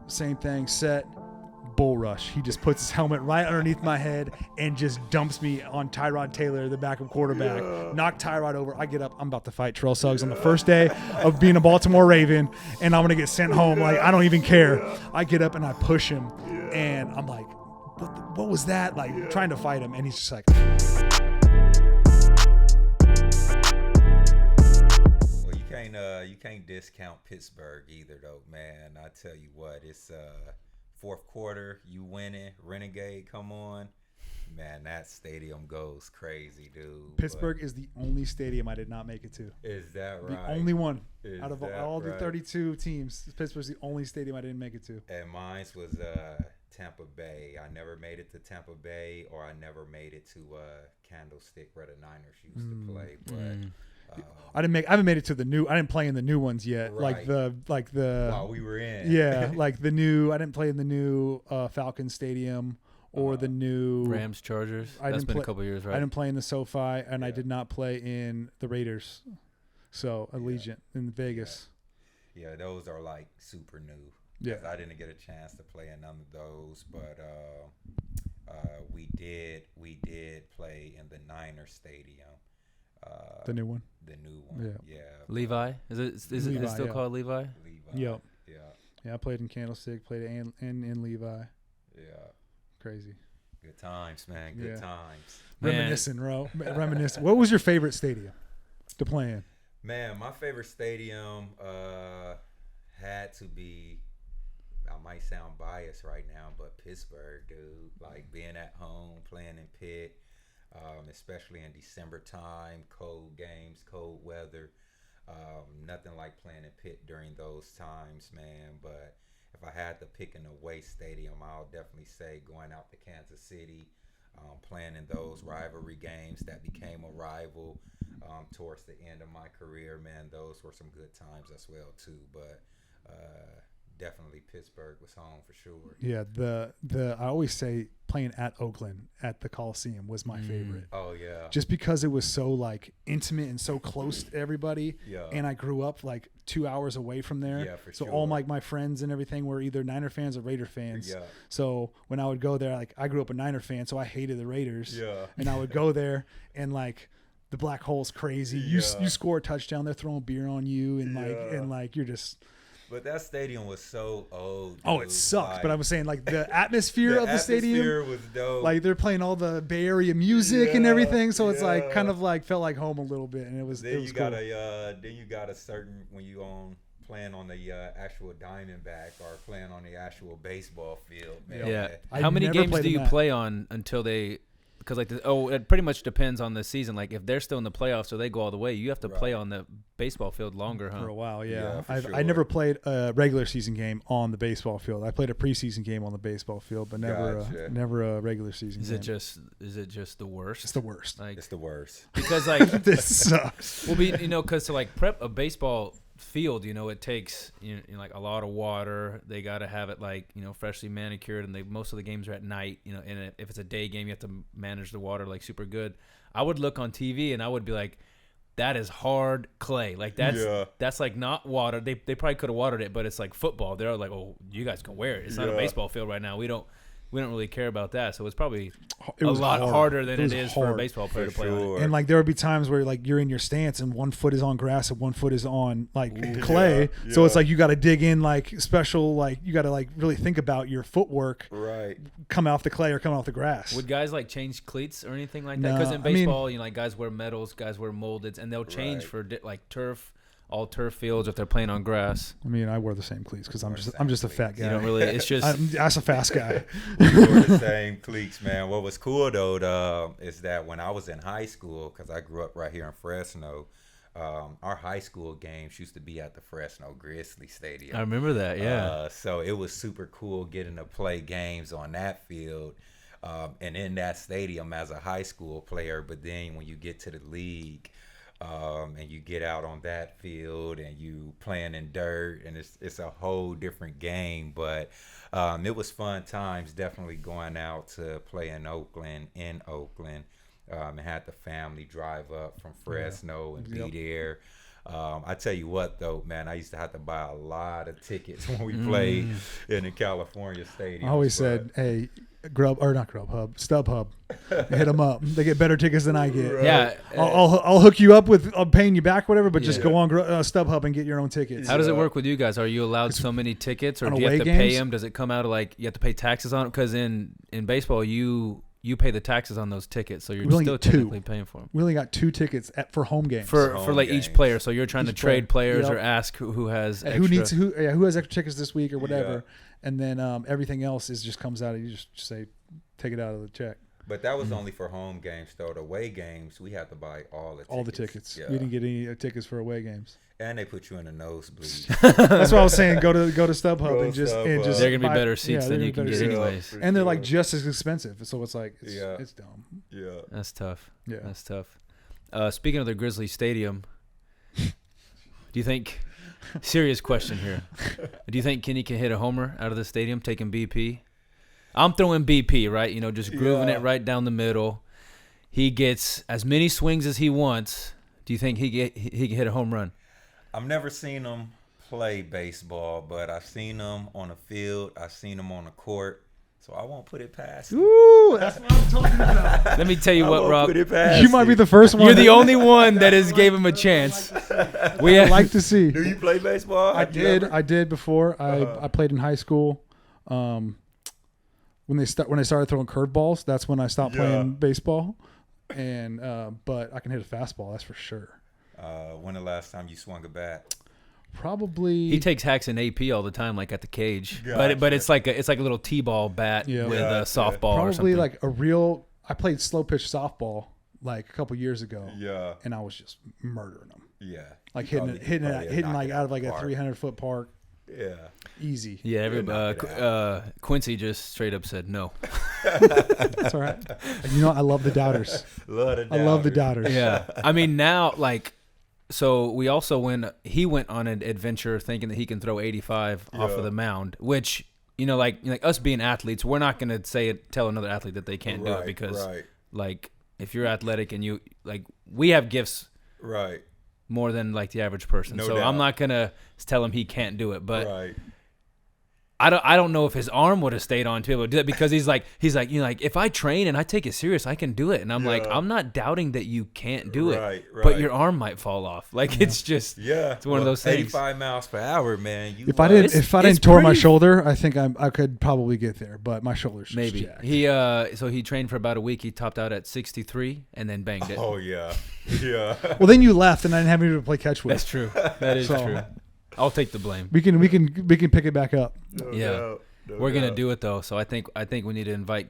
same thing, set, bull rush. He just puts his helmet right underneath my head and just dumps me on Tyrod Taylor, the backup quarterback. Knock Tyrod over. I get up. I'm about to fight Terrell Suggs on the first day of being a Baltimore Raven, and I'm going to get sent home. Like, I don't even care. I get up and I push him, and I'm like, what was that? Like, trying to fight him, and he's just like... You can't discount Pittsburgh either, though, man. I tell you what, it's fourth quarter, you winning, Renegade, come on, man. That stadium goes crazy, dude. Pittsburgh is the only stadium I did not make it to. Is that right? The only one Is out of that all the right? 32 teams. Pittsburgh's the only stadium I didn't make it to. And mine was Tampa Bay. I never made it to Tampa Bay, or I never made it to Candlestick, where the Niners used to play, but. I haven't made it to the new. I didn't play in the new ones yet. Right. Like the. While we were in. Yeah, like the new. I didn't play in the new Falcon Stadium or the new Rams Chargers. That's been a couple years, right? I didn't play in the SoFi, and I did not play in the Raiders. So Allegiant in Vegas. Yeah, those are like super new. Yeah, I didn't get a chance to play in none of those, but we did play in the Niners Stadium. The new one. The new one. Yeah. Levi? Is it still called Levi? Levi. Yep. Yeah. Yeah, I played in Candlestick, played in Levi. Yeah. Crazy. Good times, man. Good times. Reminiscing, bro. Reminiscing. What was your favorite stadium to play in? Man, my favorite stadium had to be, I might sound biased right now, but Pittsburgh, dude. Like being at home, playing in Pitt. Especially in December time, cold games, cold weather. Nothing like playing in Pitt during those times, man. But if I had to pick an away stadium, I'll definitely say going out to Kansas City, playing in those rivalry games that became a rival towards the end of my career, man. Those were some good times as well, too. But definitely Pittsburgh was home for sure. Yeah, I always say playing at Oakland at the Coliseum was my favorite. Oh yeah. Just because it was so like intimate and so close to everybody. Yeah. And I grew up like 2 hours away from there. Yeah, for so sure. all my friends and everything were either Niner fans or Raider fans. Yeah. So when I would go there, like I grew up a Niner fan, so I hated the Raiders. Yeah. And I would go there and like the black hole's crazy. You score a touchdown, they're throwing beer on you and like you're just. But that stadium was so old. Oh, it sucked. But I was saying, like, the atmosphere of the stadium. The atmosphere was dope. Like, they're playing all the Bay Area music and everything. So it's, like, kind of, like, felt like home a little bit. And it was Then cool. Then you got a certain, when you playing on the actual Diamondback or playing on the actual baseball field. Man. Yeah. I How many never games played do in you that. play on until they – because, like, it pretty much depends on the season. Like, if they're still in the playoffs or they go all the way, you have to play on the baseball field longer, huh? For a while, Yeah, for sure. I never played a regular season game on the baseball field. I played a preseason game on the baseball field, but never a regular season game. Is it just the worst? It's the worst. Like, It's the worst. because, like – This sucks. well, because to, like, prep a baseball field, it takes like a lot of water. They got to have it like freshly manicured, and most of the games are at night. And if it's a day game, you have to manage the water like super good. I would look on TV and I would be like, that is hard clay. Like that's like not water. They probably could have watered it, but it's like football. They're like, oh, you guys can wear it. It's not a baseball field right now. We don't really care about that. So it's probably a lot harder than it is for a baseball player to play on it. And like there would be times where like you're in your stance and 1 foot is on grass and 1 foot is on like clay. Yeah. So it's like you got to dig in like special, like you got to like really think about your footwork. Right. Come off the clay or come off the grass. Would guys like change cleats or anything like that? No, Because in baseball, like guys wear metals, guys wear moldeds, and they'll change for like turf. All turf fields if they're playing on grass. I mean, I wear the same cleats because I'm just a fat guy. You don't really. It's just that's a fast guy. We wore the same cleats, man. What was cool though is that when I was in high school, because I grew up right here in Fresno, our high school games used to be at the Fresno Grizzly Stadium. I remember that. Yeah. So it was super cool getting to play games on that field. And in that stadium as a high school player, but then when you get to the league, and you get out on that field and you playing in dirt, and it's a whole different game. But it was fun times, definitely going out to play in Oakland. And had the family drive up from Fresno and be there. I tell you what, though, man, I used to have to buy a lot of tickets when we played in the California stadium. I always said, hey, not Grubhub, StubHub, hit them up. They get better tickets than I get. Yeah. I'll hook you up with, I'm paying you back, whatever, but just Yeah. go on StubHub and get your own tickets. How does it work with you guys? Are you allowed so many tickets, or on do you have away to pay games? them? Does it come out of like you have to pay taxes on it? Because in baseball, you pay the taxes on those tickets, so you're We only still get two. technically paying for them. We only got 2 tickets for home games. For home like each games. player, so you're trying to Each player. trade players or Yep. ask who has And extra. who has extra tickets this week or whatever, Yeah. and then everything else just comes out. You just say, take it out of the check. But that was only for home games, though. The away games, we had to buy all the tickets. All the tickets. Yeah. You didn't get any tickets for away games. And they put you in a nosebleed. That's what I was saying. Go to StubHub Go and just StubHub. They're gonna be buy- better seats yeah, than they're you can better get seats. anyways. For And they're like sure. just as expensive, so it's like Yeah. it's dumb. Yeah. That's tough. Yeah. That's tough. Speaking of the Grizzlies Stadium, do you think? Serious question here. Do you think Kenny can hit a homer out of the stadium, taking BP? I'm throwing BP, right? You know, just grooving Yeah. it right down the middle. He gets as many swings as he wants. Do you think he can hit a home run? I've never seen him play baseball, but I've seen him on the field. I've seen him on the court. So I won't put it past him. Ooh, that's what I'm talking about. Let me tell you I what, won't Rob. put it past You might be him. the first one. You're the only one that has gave him a chance. We I'd have, like to see. Do you play baseball? I Have you ever? I did before. I played in high school. When they started throwing curveballs, that's when I stopped Yeah. playing baseball. And but I can hit a fastball, that's for sure. When the last time you swung a bat? Probably. he takes hacks in AP all the time, like at the cage. Gotcha. But it's like a little t-ball bat Yeah. with Gotcha. a softball or probably something. like a real. I played slow pitch softball like a couple years ago, Yeah. and I was just murdering them, Yeah. like You hitting probably knock like it out of like a park. 300-foot park, Yeah. easy. Yeah, You'll knock it Quincy just straight up said no. That's all right. And you know, I love the doubters. I love the doubters. Yeah, I mean now, like, so we also he went on an adventure thinking that he can throw 85 off Yeah. of the mound, which like us being athletes, we're not gonna tell another athlete that they can't do it because like if you're athletic and you like we have gifts Right. more than like the average person, No so doubt. I'm not gonna tell him he can't do it, but. Right. I don't know if his arm would have stayed on to be able to do it because he's like if I train and I take it serious I can do it, and I'm like, Yeah. I'm not doubting that you can't do it, Right, but right. your arm might fall off. Like it's just Yeah. It's one of those things. 85 miles per hour, man. You If I didn't It's tore my pretty- shoulder, I think I could probably get there. But my shoulder's just maybe jacked. he trained for about a week. He topped out at 63 and then banged it. Oh yeah. Yeah. Well, then you left, and I didn't have anyone to play catch with. That's true. That is So- true. I'll take the blame. We can pick it back up. No Yeah. doubt. No We're gonna doubt. do it though, so I think we need to invite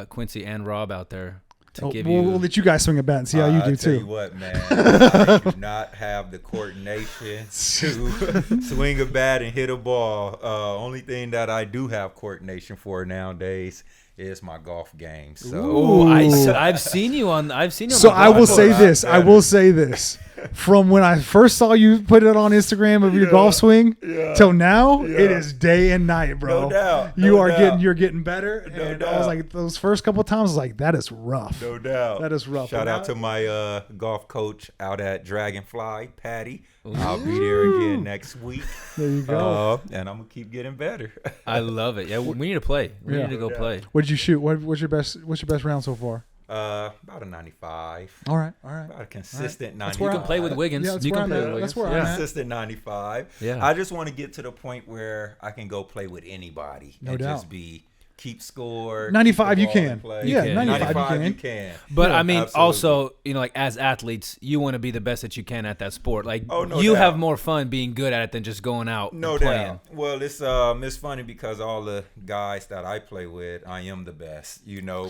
Quincy and Rob out there to give we'll, you. we'll let you guys swing a bat and see how you I do tell too. you what, man, I do not have the coordination to swing a bat and hit a ball. Only thing that I do have coordination for nowadays is my golf game. So Oh, Ooh. I've seen you on. So the I will golf say course. this. I will say this. From when I first saw you put it on Instagram of your golf swing till now, it is day and night, bro. No doubt. You No are doubt. you're getting better. No And I was doubt. like, those first couple of times, I was like, that is rough. no doubt. That is rough. Shout But out to my golf coach out at Dragonfly, Patty. I'll be there again next week. There you go. And I'm gonna keep getting better. I love it. Yeah, we need to play. We Yeah. need to go play. What did you shoot? What's your best round so far? About a 95. All right. About a consistent That's 95. where You can play with Wiggins. Yeah, that's you where can I'm play at. with That's Wiggins. where I'm yeah. at. Consistent 95. Yeah. I just want to get to the point where I can go play with anybody No and doubt. just keep score. 95 keep you the ball in can. play. Yeah, can. 95 you can. But Yeah, I mean, absolutely. also, like as athletes, you want to be the best that you can at that sport. Like Oh, no you doubt. have more fun being good at it than just going out No and playing. doubt. Well, it's funny because all the guys that I play with, I am the best,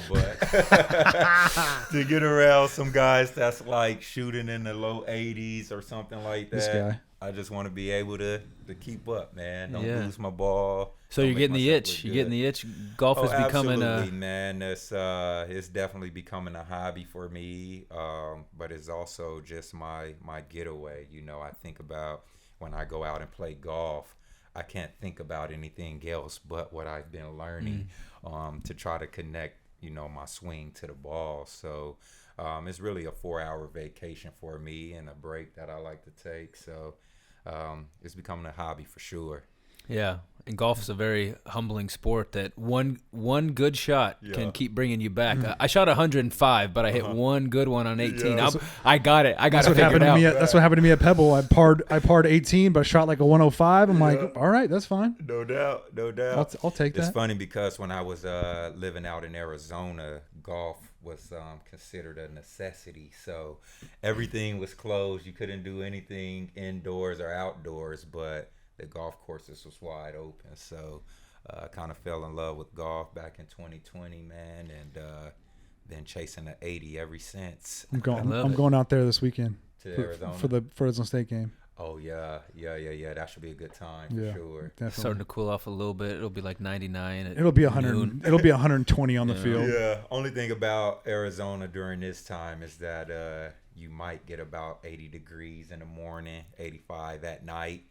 but to get around some guys that's like shooting in the low 80s or something like that, This guy. I just want to be able to keep up, man. Don't Yeah. lose my ball. So Don't you're make getting the myself itch. look You're getting good. the itch. Golf is becoming absolutely, man. It's definitely becoming a hobby for me, but it's also just my getaway. I think about when I go out and play golf, I can't think about anything else but what I've been learning to try to connect my swing to the ball. So it's really a 4-hour vacation for me and a break that I like to take. So it's becoming a hobby for sure. Yeah, and golf is a very humbling sport that one good shot can keep bringing you back. I shot 105, but I hit one good one on 18. Yeah. I got it. I got That's it what figured happened to out. me. That's what happened to me at Pebble. I parred 18, but I shot like a 105. I'm like, all right, that's fine. No doubt, no doubt. I'll take It's that. funny because when I was living out in Arizona, golf was considered a necessity. So everything was closed. You couldn't do anything indoors or outdoors, but the golf courses was wide open. So kind of fell in love with golf back in 2020, man, and been chasing the 80 ever since. I'm love it. going out there this weekend To Arizona. for the Arizona State game. Oh yeah. That should be a good time for Yeah. sure. Definitely. Starting to cool off a little bit. It'll be like 99. At It'll be 100. noon. It'll be 120 on the field. Yeah. Only thing about Arizona during this time is that you might get about 80 degrees in the morning, 85 at night.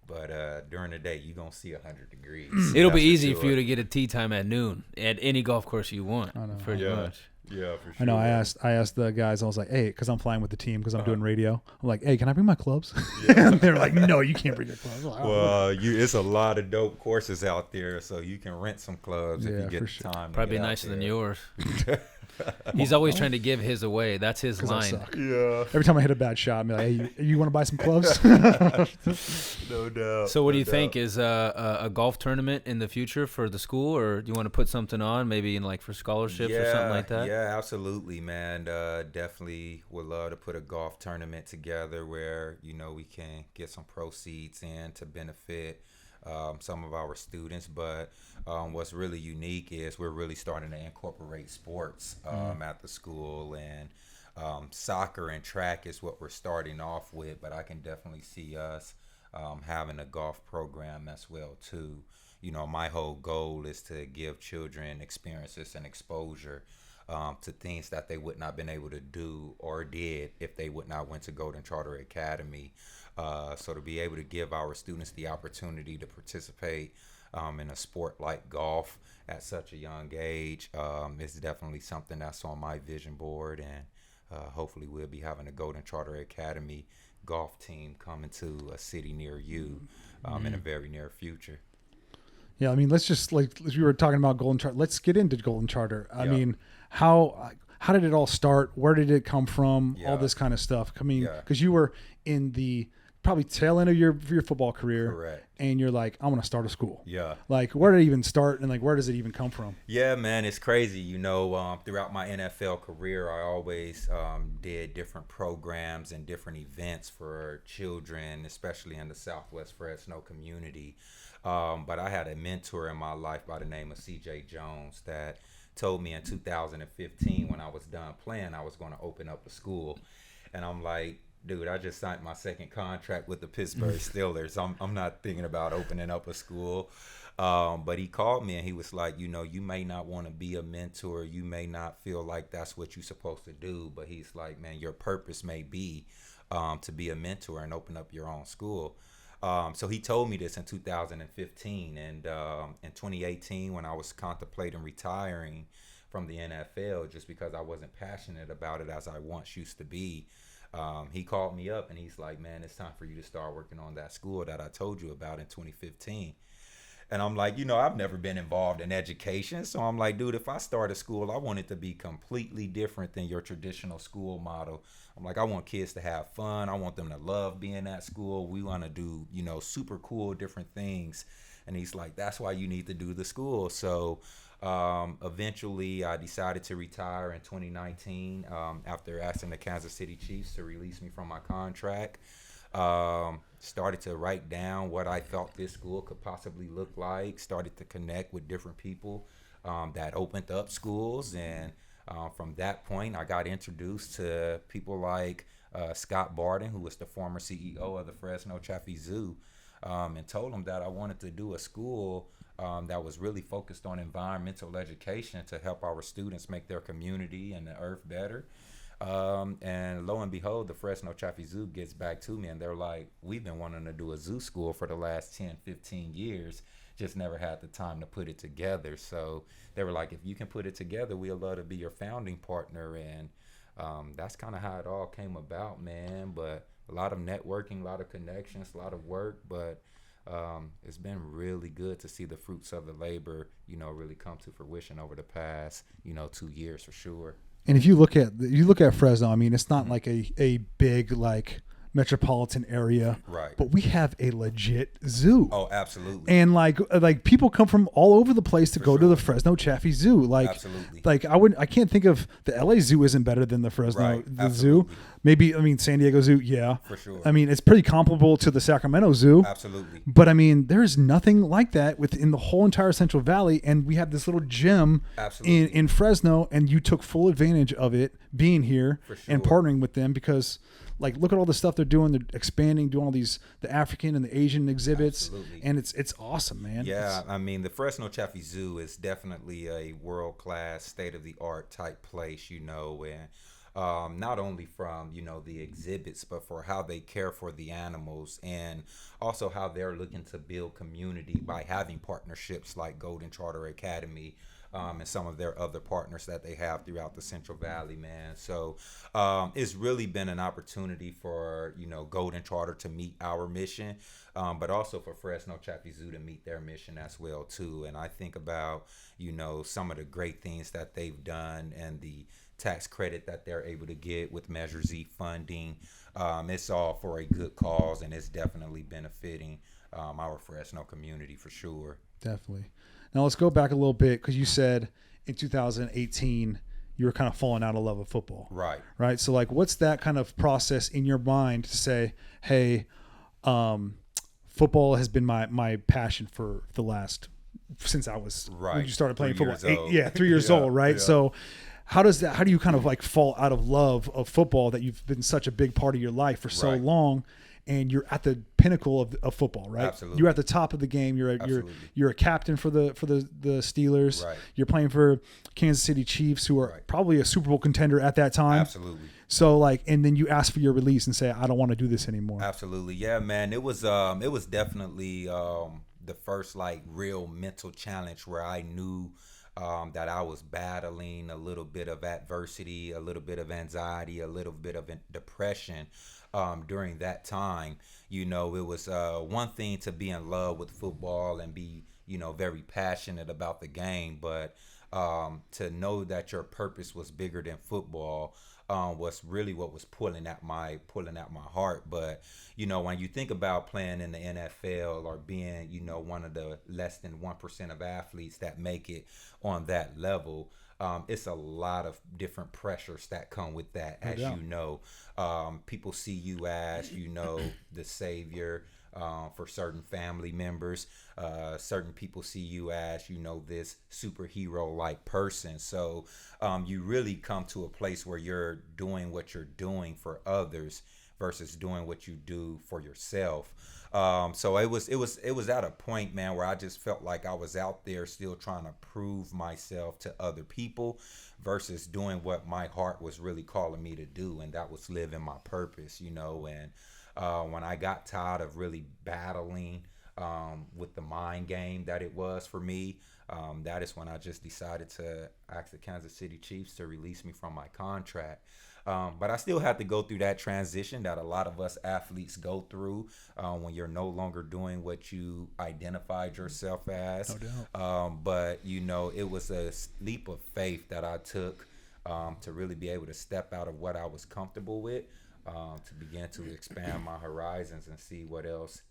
But during the day, you're going to see 100 degrees. It'll be That's easy sure. for you to get a tee time at noon at any golf course you want. I know. Pretty Yeah. much. Yeah, for sure. I know. I asked the guys. I was like, hey, because I'm flying with the team because I'm doing radio. I'm like, hey, can I bring my clubs? And they're like, no, you can't bring your clubs. I'm like, "Oh." Well, it's a lot of dope courses out there, so you can rent some clubs if Yeah, you get for the sure. time. to Probably get out nicer than there. yours. He's always trying to give his away. That's his 'Cause I line. suck. Yeah, Every time I hit a bad shot, I'm like, hey, you want to buy some clubs? no doubt. So what do no you think doubt. is a golf tournament in the future for the school, or do you want to put something on, maybe in like for scholarships or something like that? Yeah, absolutely, man. Definitely would love to put a golf tournament together where we can get some proceeds in to benefit some of our students. But what's really unique is we're really starting to incorporate sports at the school, and soccer and track is what we're starting off with. But I can definitely see us having a golf program as well too. My whole goal is to give children experiences and exposure to things that they would not been able to do or did if they would not went to Golden Charter Academy. So to be able to give our students the opportunity to participate in a sport like golf at such a young age is definitely something that's on my vision board, and hopefully we'll be having a Golden Charter Academy golf team coming to a city near you in a very near future. Yeah, I mean, let's just like we were talking about Golden Charter. Let's get into Golden Charter. I Yeah. mean, how did it all start? Where did it come from? Yeah. All this kind of stuff. I mean, Yeah. because you were in the probably tail end of your football career, Correct. and you're like, I want to start a school. Yeah. Like, where did it even start, and like, where does it even come from? Yeah, man, it's crazy. Throughout my NFL career, I always did different programs and different events for children, especially in the Southwest Fresno community. But I had a mentor in my life by the name of C.J. Jones that told me in 2015 when I was done playing, I was going to open up a school. And I'm like, dude, I just signed my second contract with the Pittsburgh Steelers. I'm not thinking about opening up a school. But he called me and he was like, you may not want to be a mentor. You may not feel like that's what you're supposed to do. But he's like, man, your purpose may be to be a mentor and open up your own school. So he told me this in 2015. And in 2018, when I was contemplating retiring from the NFL just because I wasn't passionate about it as I once used to be, he called me up and he's like, man, it's time for you to start working on that school that I told you about in 2015. And I'm like, I've never been involved in education. So I'm like, dude, if I start a school, I want it to be completely different than your traditional school model. I'm like, I want kids to have fun. I want them to love being at school. We want to do, super cool, different things. And he's like, that's why you need to do the school. So eventually I decided to retire in 2019 after asking the Kansas City Chiefs to release me from my contract. Started to write down what I thought this school could possibly look like, started to connect with different people that opened up schools. And from that point, I got introduced to people like Scott Barden, who was the former CEO of the Fresno Chaffee Zoo, and told him that I wanted to do a school that was really focused on environmental education to help our students make their community and the earth better. And lo and behold, the Fresno Chaffee Zoo gets back to me and they're like, we've been wanting to do a zoo school for the last 10, 15 years. just never had the time to put it together. So they were like, if you can put it together, we'd love to be your founding partner. And that's kind of how it all came about, man. But a lot of networking, a lot of connections, a lot of work, but it's been really good to see the fruits of the labor, really come to fruition over the past, 2 years for sure. And if you look at Fresno, I mean, it's not like a big like metropolitan area, Right. but we have a legit zoo. Oh, absolutely. And like people come from all over the place to For go to sure. the Fresno Chaffee Zoo. Like, Absolutely. like I can't think of the LA Zoo isn't better than the Fresno Right. the zoo. Absolutely. Maybe San Diego Zoo, yeah. For sure. I mean, it's pretty comparable to the Sacramento Zoo. Absolutely. But I mean, there's nothing like that within the whole entire Central Valley, and we have this little gem Absolutely. in Fresno, and you took full advantage of it being here For sure. and partnering with them because, like, look at all the stuff they're doing. They're expanding, doing all the African and the Asian exhibits, Absolutely. and it's awesome, man. Yeah, I mean, the Fresno Chaffee Zoo is definitely a world-class, state-of-the-art type place, and not only from, the exhibits, but for how they care for the animals and also how they're looking to build community by having partnerships like Golden Charter Academy and some of their other partners that they have throughout the Central Valley, man. So it's really been an opportunity for, Golden Charter to meet our mission, but also for Fresno Chaffee Zoo to meet their mission as well, too. And I think about, some of the great things that they've done and the tax credit that they're able to get with Measure Z funding. It's all for a good cause, and it's definitely benefiting our Fresno community for sure. Definitely. Now let's go back a little bit because you said in 2018 you were kind of falling out of love with football. Right. Right. So like, what's that kind of process in your mind to say, hey, football has been my passion for the last since I was when you started playing 3 football. years old. 3 years Yeah, old. Right. yeah. So how do you kind of like fall out of love of football that you've been such a big part of your life for so Right. long? And you're at the pinnacle of football, right? Absolutely. You're at the top of the game. Absolutely. You're a captain for the Steelers. Right. You're playing for Kansas City Chiefs, who are Right. probably a Super Bowl contender at that time. Absolutely. So like, and then you ask for your release and say, I don't want to do this anymore. Absolutely. Yeah, man. It was definitely the first like real mental challenge where I knew that I was battling a little bit of adversity, a little bit of anxiety, a little bit of depression during that time. It was one thing to be in love with football and be, very passionate about the game, but to know that your purpose was bigger than football was really what was pulling at my heart. But when you think about playing in the NFL or being one of the less than 1% of athletes that make it on that level, it's a lot of different pressures that come with that. As you know, people see you as the savior for certain family members. Certain people see you as this superhero like person. So you really come to a place where you're doing what you're doing for others versus doing what you do for yourself. So it was at a point, man, where I just felt like I was out there still trying to prove myself to other people versus doing what my heart was really calling me to do, and that was living my purpose, and when I got tired of really battling with the mind game that it was for me, that is when I just decided to ask the Kansas City Chiefs to release me from my contract. But I still had to go through that transition that a lot of us athletes go through when you're no longer doing what you identified yourself as. No doubt. But, it was a leap of faith that I took to really be able to step out of what I was comfortable with, to begin to expand my horizons and see what else,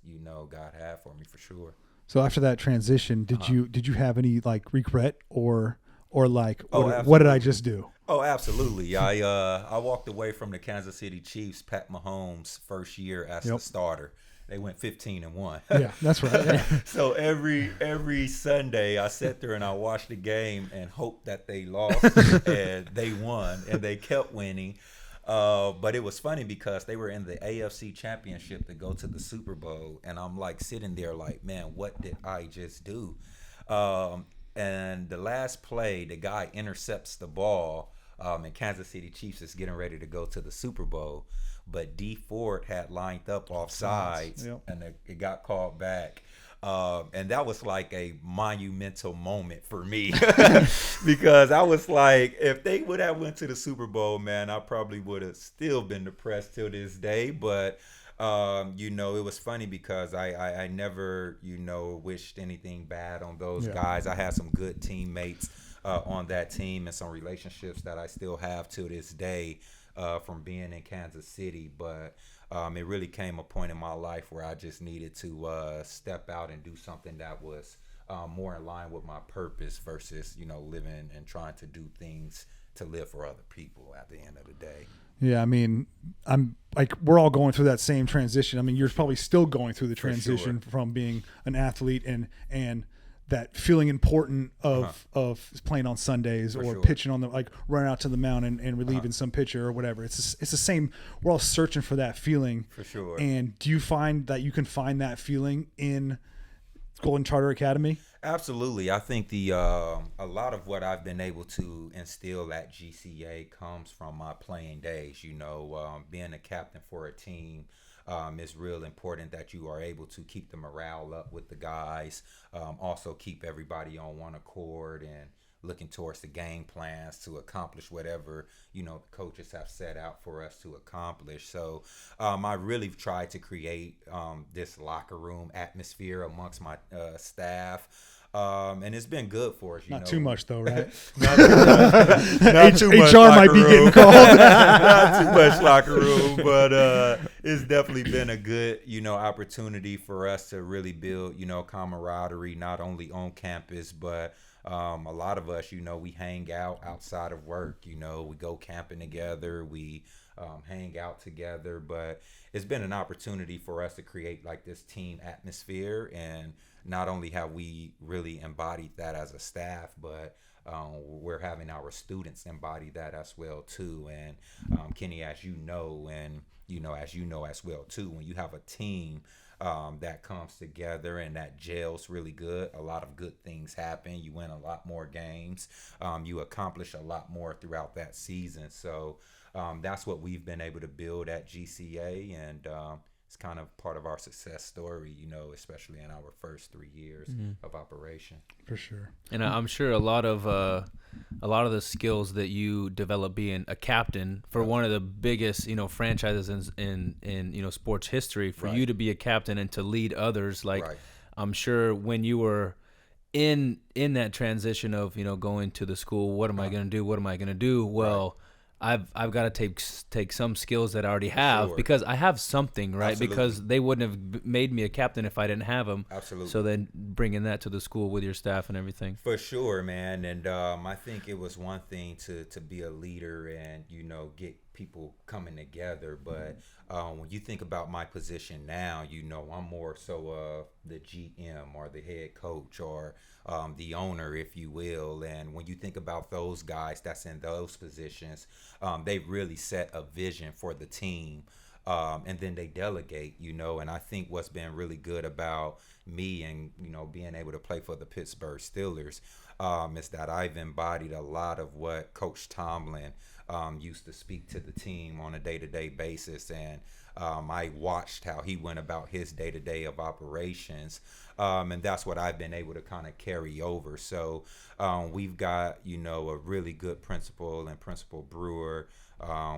God had for me for sure. So after that transition, did you have any like regret or like what did absolutely. I just do? Oh, absolutely. I walked away from the Kansas City Chiefs, Pat Mahomes' first year as the starter. They went 15-1. Yeah, that's right. Yeah. So every Sunday I sat there and I watched the game and hoped that they lost and they won and they kept winning. But it was funny because they were in the AFC Championship to go to the Super Bowl, and I'm like sitting there like, man, what did I just do? And the last play, the guy intercepts the ball, and Kansas City Chiefs is getting ready to go to the Super Bowl, but Dee Ford had lined up offsides, Yep. and it got called back. And that was like a monumental moment for me because I was like, if they would have went to the Super Bowl, man, I probably would have still been depressed till this day. But it was funny because I never, wished anything bad on those guys. I had some good teammates on that team and some relationships that I still have to this day from being in Kansas City. But it really came a point in my life where I just needed to step out and do something that was more in line with my purpose versus, living and trying to do things to live for other people at the end of the day. Yeah, I mean, I'm like, we're all going through that same transition. I mean, you're probably still going through the transition from being an athlete and that feeling important of playing on Sundays or pitching on running out to the mound and relieving some pitcher or whatever. It's the same. We're all searching for that feeling. For sure. And do you find that you can find that feeling in Golden Charter Academy? Absolutely. I think a lot of what I've been able to instill at GCA comes from my playing days. Being a captain for a team, it's real important that you are able to keep the morale up with the guys, also keep everybody on one accord and looking towards the game plans to accomplish whatever, the coaches have set out for us to accomplish. So I really tried to create this locker room atmosphere amongst my staff. And it's been good for us. Not too much, though, right? Not too much. HR might be getting called. Not too much locker room, but it's definitely been a good, opportunity for us to really build, camaraderie, not only on campus, but a lot of us, we hang out outside of work. We go camping together. We hang out together. But it's been an opportunity for us to create like this team atmosphere, and not only have we really embodied that as a staff, but we're having our students embody that as well too. And Kenny, as you know, and as you know as well too, when you have a team that comes together and that gels really good, a lot of good things happen. You win a lot more games. You accomplish a lot more throughout that season. So that's what we've been able to build at GCA, and it's kind of part of our success story, especially in our first 3 years of operation. For sure. And I'm sure a lot of the skills that you develop being a captain for one of the biggest, franchises in sports history, for you to be a captain and to lead others, I'm sure when you were in that transition of, going to the school, what am I going to do? What am I going to do? Well, I've got to take some skills that I already have because I have something, right? Absolutely. Because they wouldn't have made me a captain if I didn't have them. Absolutely. So then bringing that to the school with your staff and everything. For sure, man. And I think it was one thing to be a leader and, get people coming together. But when you think about my position now, I'm more so the GM or the head coach or the owner, if you will. And when you think about those guys that's in those positions, they really set a vision for the team. And then they delegate, and I think what's been really good about me and, being able to play for the Pittsburgh Steelers is that I've embodied a lot of what Coach Tomlin used to speak to the team on a day-to-day basis. And I watched how he went about his day-to-day of operations. And that's what I've been able to kind of carry over. So we've got, a really good principal and Principal Brewer.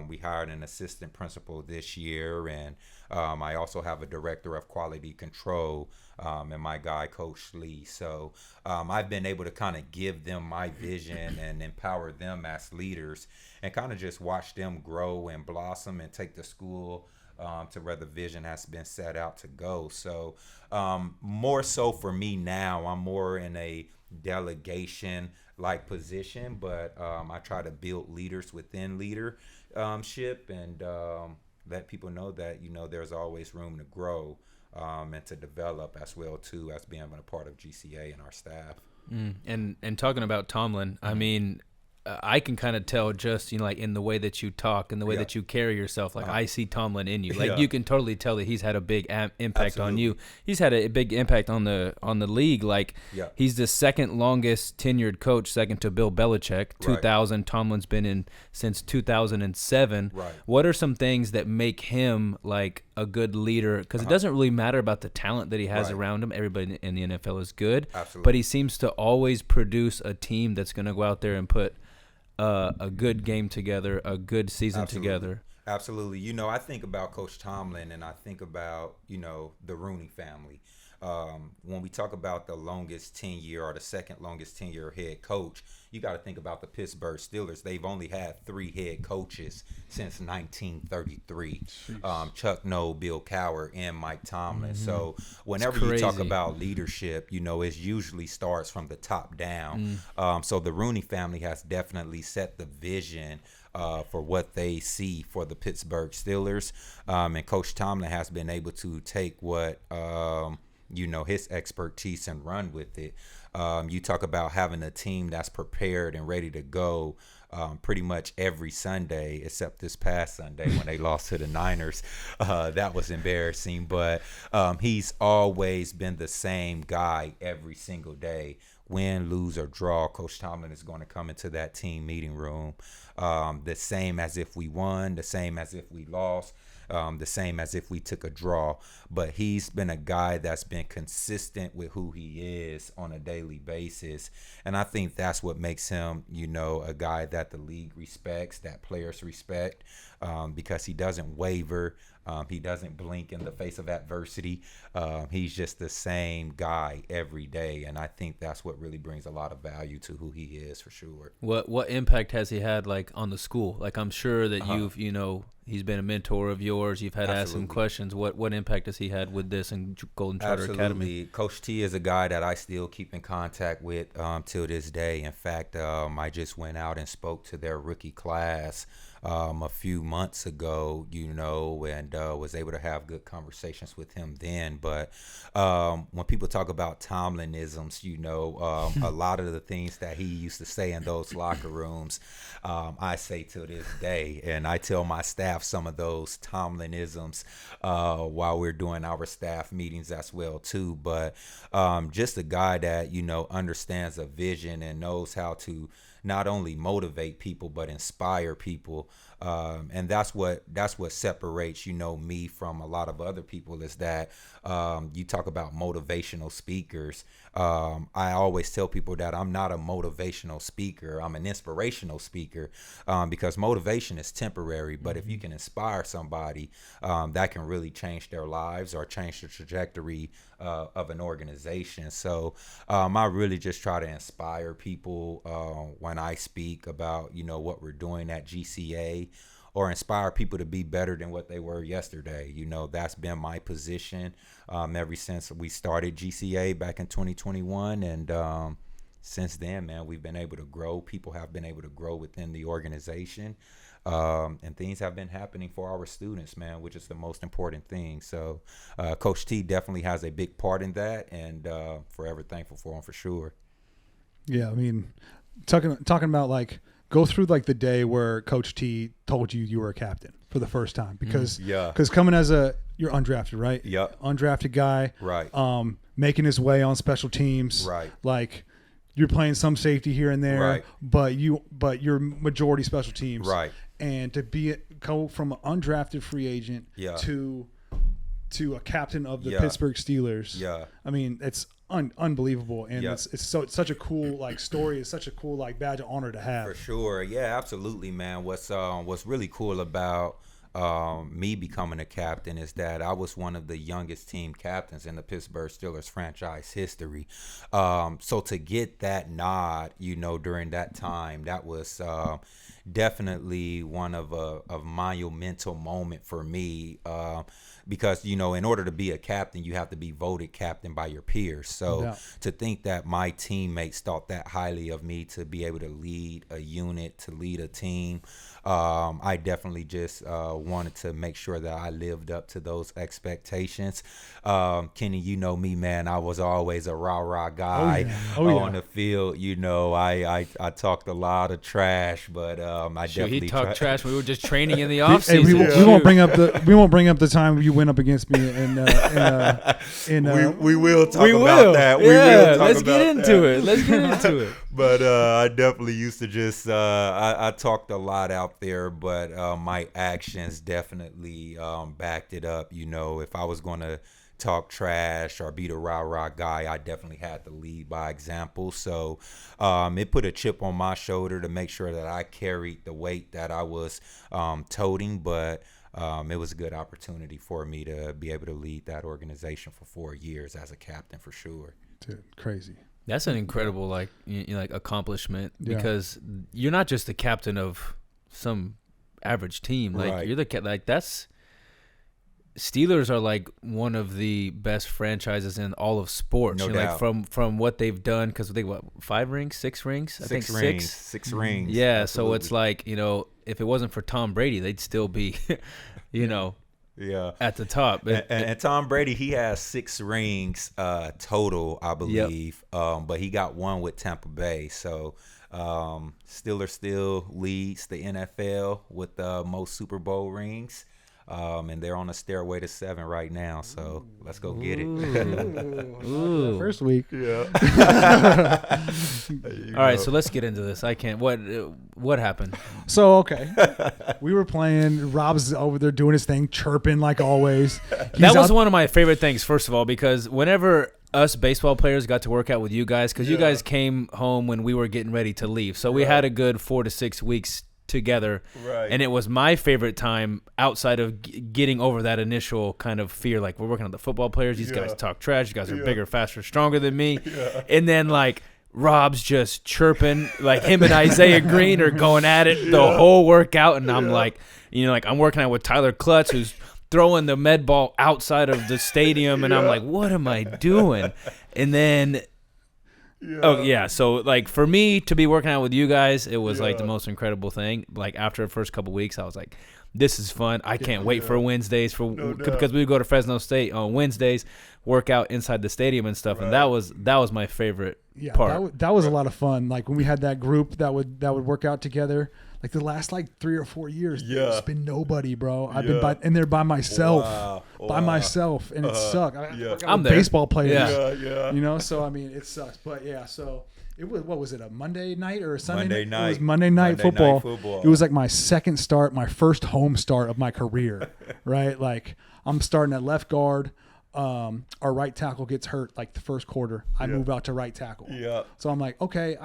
We hired an assistant principal this year, and I also have a director of quality control and my guy, Coach Lee. So I've been able to kind of give them my vision and empower them as leaders and kind of just watch them grow and blossom and take the school to where the vision has been set out to go. So more so for me now, I'm more in a delegation like position, but I try to build leaders within leadership and let people know that there's always room to grow and to develop as well too, as being a part of GCA and our staff. And talking about Tomlin, I mean, I can kind of tell just, you know, like in the way that you talk and the way Yeah. that you carry yourself. Like I see Tomlin in you. Like Yeah. you can totally tell that he's had a big impact on Absolutely. you. He's had a big impact on the league. Like Yeah. he's the second longest tenured coach, second to Bill Belichick. 2000. Tomlin's been in since 2007. Right. What are some things that make him like a good leader? Because it doesn't really matter about the talent that he has Right. around him. Everybody in the NFL is good. Absolutely. But he seems to always produce a team that's going to go out there and put a good game together, a good season Absolutely. together. Absolutely. You know, I think about Coach Tomlin, and I think about, you know, the Rooney family. When we talk about the longest tenure or the second longest tenure head coach, you got to think about the Pittsburgh Steelers. They've only had 3 head coaches since 1933. Chuck Noll, Bill Cowher, and Mike Tomlin. So whenever you talk crazy. about leadership, you know, it usually starts from the top down. So the Rooney family has definitely set the vision for what they see for the Pittsburgh Steelers. And Coach Tomlin has been able to take what, you know, his expertise and run with it. You talk about having a team that's prepared and ready to go pretty much every Sunday, except this past Sunday when they lost to the Niners. That was embarrassing. But he's always been the same guy every single day. Win, lose, or draw, Coach Tomlin is going to come into that team meeting room the same as if we won, the same as if we lost, the same as if we took a draw. But he's been a guy that's been consistent with who he is on a daily basis. And I think that's what makes him, you know, a guy that the league respects, that players respect, because he doesn't waver. He doesn't blink in the face of adversity. He's just the same guy every day. And I think that's what really brings a lot of value to who he is, for sure. What impact has he had like on the school? Like I'm sure that you've, you know, he's been a mentor of yours. You've had to ask him Absolutely. questions. What impact has he had with this and Golden Charter Academy? Absolutely. Coach T is a guy that I still keep in contact with till this day. In fact, I just went out and spoke to their rookie class a few months ago, you know, and was able to have good conversations with him then. But when people talk about Tomlinisms, you know, a lot of the things that he used to say in those locker rooms, I say to this day, and I tell my staff some of those Tomlinisms while we're doing our staff meetings as well too. But just a guy that, you know, understands a vision and knows how to not only motivate people but inspire people, and that's what separates, you know, me from a lot of other people, is that you talk about motivational speakers. I always tell people that I'm not a motivational speaker. I'm an inspirational speaker, because motivation is temporary, but if you can inspire somebody, that can really change their lives or change the trajectory of an organization. So I really just try to inspire people when I speak about, you know, what we're doing at GCA, or inspire people to be better than what they were yesterday. You know, that's been my position ever since we started GCA back in 2021. And since then, man, we've been able to grow. People have been able to grow within the organization. And things have been happening for our students, man, which is the most important thing. So Coach T definitely has a big part in that, and forever thankful for him, for sure. Yeah, I mean, talking about like, go through like the day where Coach T told you were a captain for the first time, because Yeah. coming as you're undrafted, right? Yep. Undrafted guy, Right. making his way on special teams, Right. Like you're playing some safety here and there, Right. but you're majority special teams, Right. And to go from an undrafted free agent Yeah. to a captain of the Yeah. Pittsburgh Steelers. Yeah. I mean, it's unbelievable, and Yeah. it's such a cool like story. It's such a cool like badge of honor to have. For sure. Yeah, absolutely, man. What's really cool about me becoming a captain is that I was one of the youngest team captains in the Pittsburgh Steelers franchise history. So to get that nod, you know, during that time, that was definitely one of a monumental moment for me, because, you know, in order to be a captain, you have to be voted captain by your peers. So Yeah. to think that my teammates thought that highly of me to be able to lead a unit, to lead a team, I definitely just wanted to make sure that I lived up to those expectations. Kenny, you know me, man. I was always a rah-rah guy on the field. You know, I talked a lot of trash, but I definitely he talked trash when we were just training in the Hey, offseason. we won't bring up the time you went up against me we will talk we about will. that. Yeah, We will talk let's about get into that. it. Let's get into it. But I definitely used to just I talked a lot out there, but my actions definitely backed it up. You know, if I was going to talk trash or be the rah-rah guy, I definitely had to lead by example. So it put a chip on my shoulder to make sure that I carried the weight that I was toting, but it was a good opportunity for me to be able to lead that organization for 4 years as a captain for sure. Dude, crazy. That's an incredible like accomplishment Yeah. because you're not just the captain of some average team. Like Right. you're the like that's Steelers are like one of the best franchises in all of sports. No You know, doubt. like from what they've done because they 5 rings, 6 rings. I think rings, 6. 6 rings. Yeah, so it's Absolutely. like if it wasn't for Tom Brady, they'd still be Yeah. at the top. And Tom Brady, he has 6 rings total, I believe. But he got 1 with Tampa Bay. So Steelers still leads the NFL with the most Super Bowl rings. And they're on a stairway to 7 right now. So let's go get it. Ooh. First week. Yeah. All right, so let's get into this. I can't. What happened? So, okay. We were playing. Rob's over there doing his thing, chirping like always. That was one of my favorite things, first of all, because whenever us baseball players got to work out with you guys, because you guys came home when we were getting ready to leave. So we had a good 4 to 6 weeks together. Right. And it was my favorite time outside of getting over that initial kind of fear. Like, we're working on the football players. These guys talk trash. You guys are bigger, faster, stronger than me. And then, like, Rob's just chirping. Like, him and Isaiah Green are going at it the whole workout. And I'm like, I'm working out with Tyler Klutz, who's throwing the med ball outside of the stadium. And I'm like, what am I doing? And then... So like for me to be working out with you guys, it was like the most incredible thing. Like after the first couple weeks, I was like, this is fun. I can't wait for Wednesdays because we would go to Fresno State on Wednesdays, work out inside the stadium and stuff. And that was my favorite part. That was a lot of fun. Like when we had that group that would work out together. Like the last 3 or 4 years, it's been nobody, bro. I've been in there by myself, myself, and it sucked. I'm there. Baseball players, Yeah. you know. So I mean, it sucks, but yeah. So it was what was it, a Monday night or a Sunday Monday night. It was Monday night football. football. It was like my second start, my first home start of my career, right? Like I'm starting at left guard. Our right tackle gets hurt like the first quarter. I move out to right tackle. Yeah. So I'm like, okay,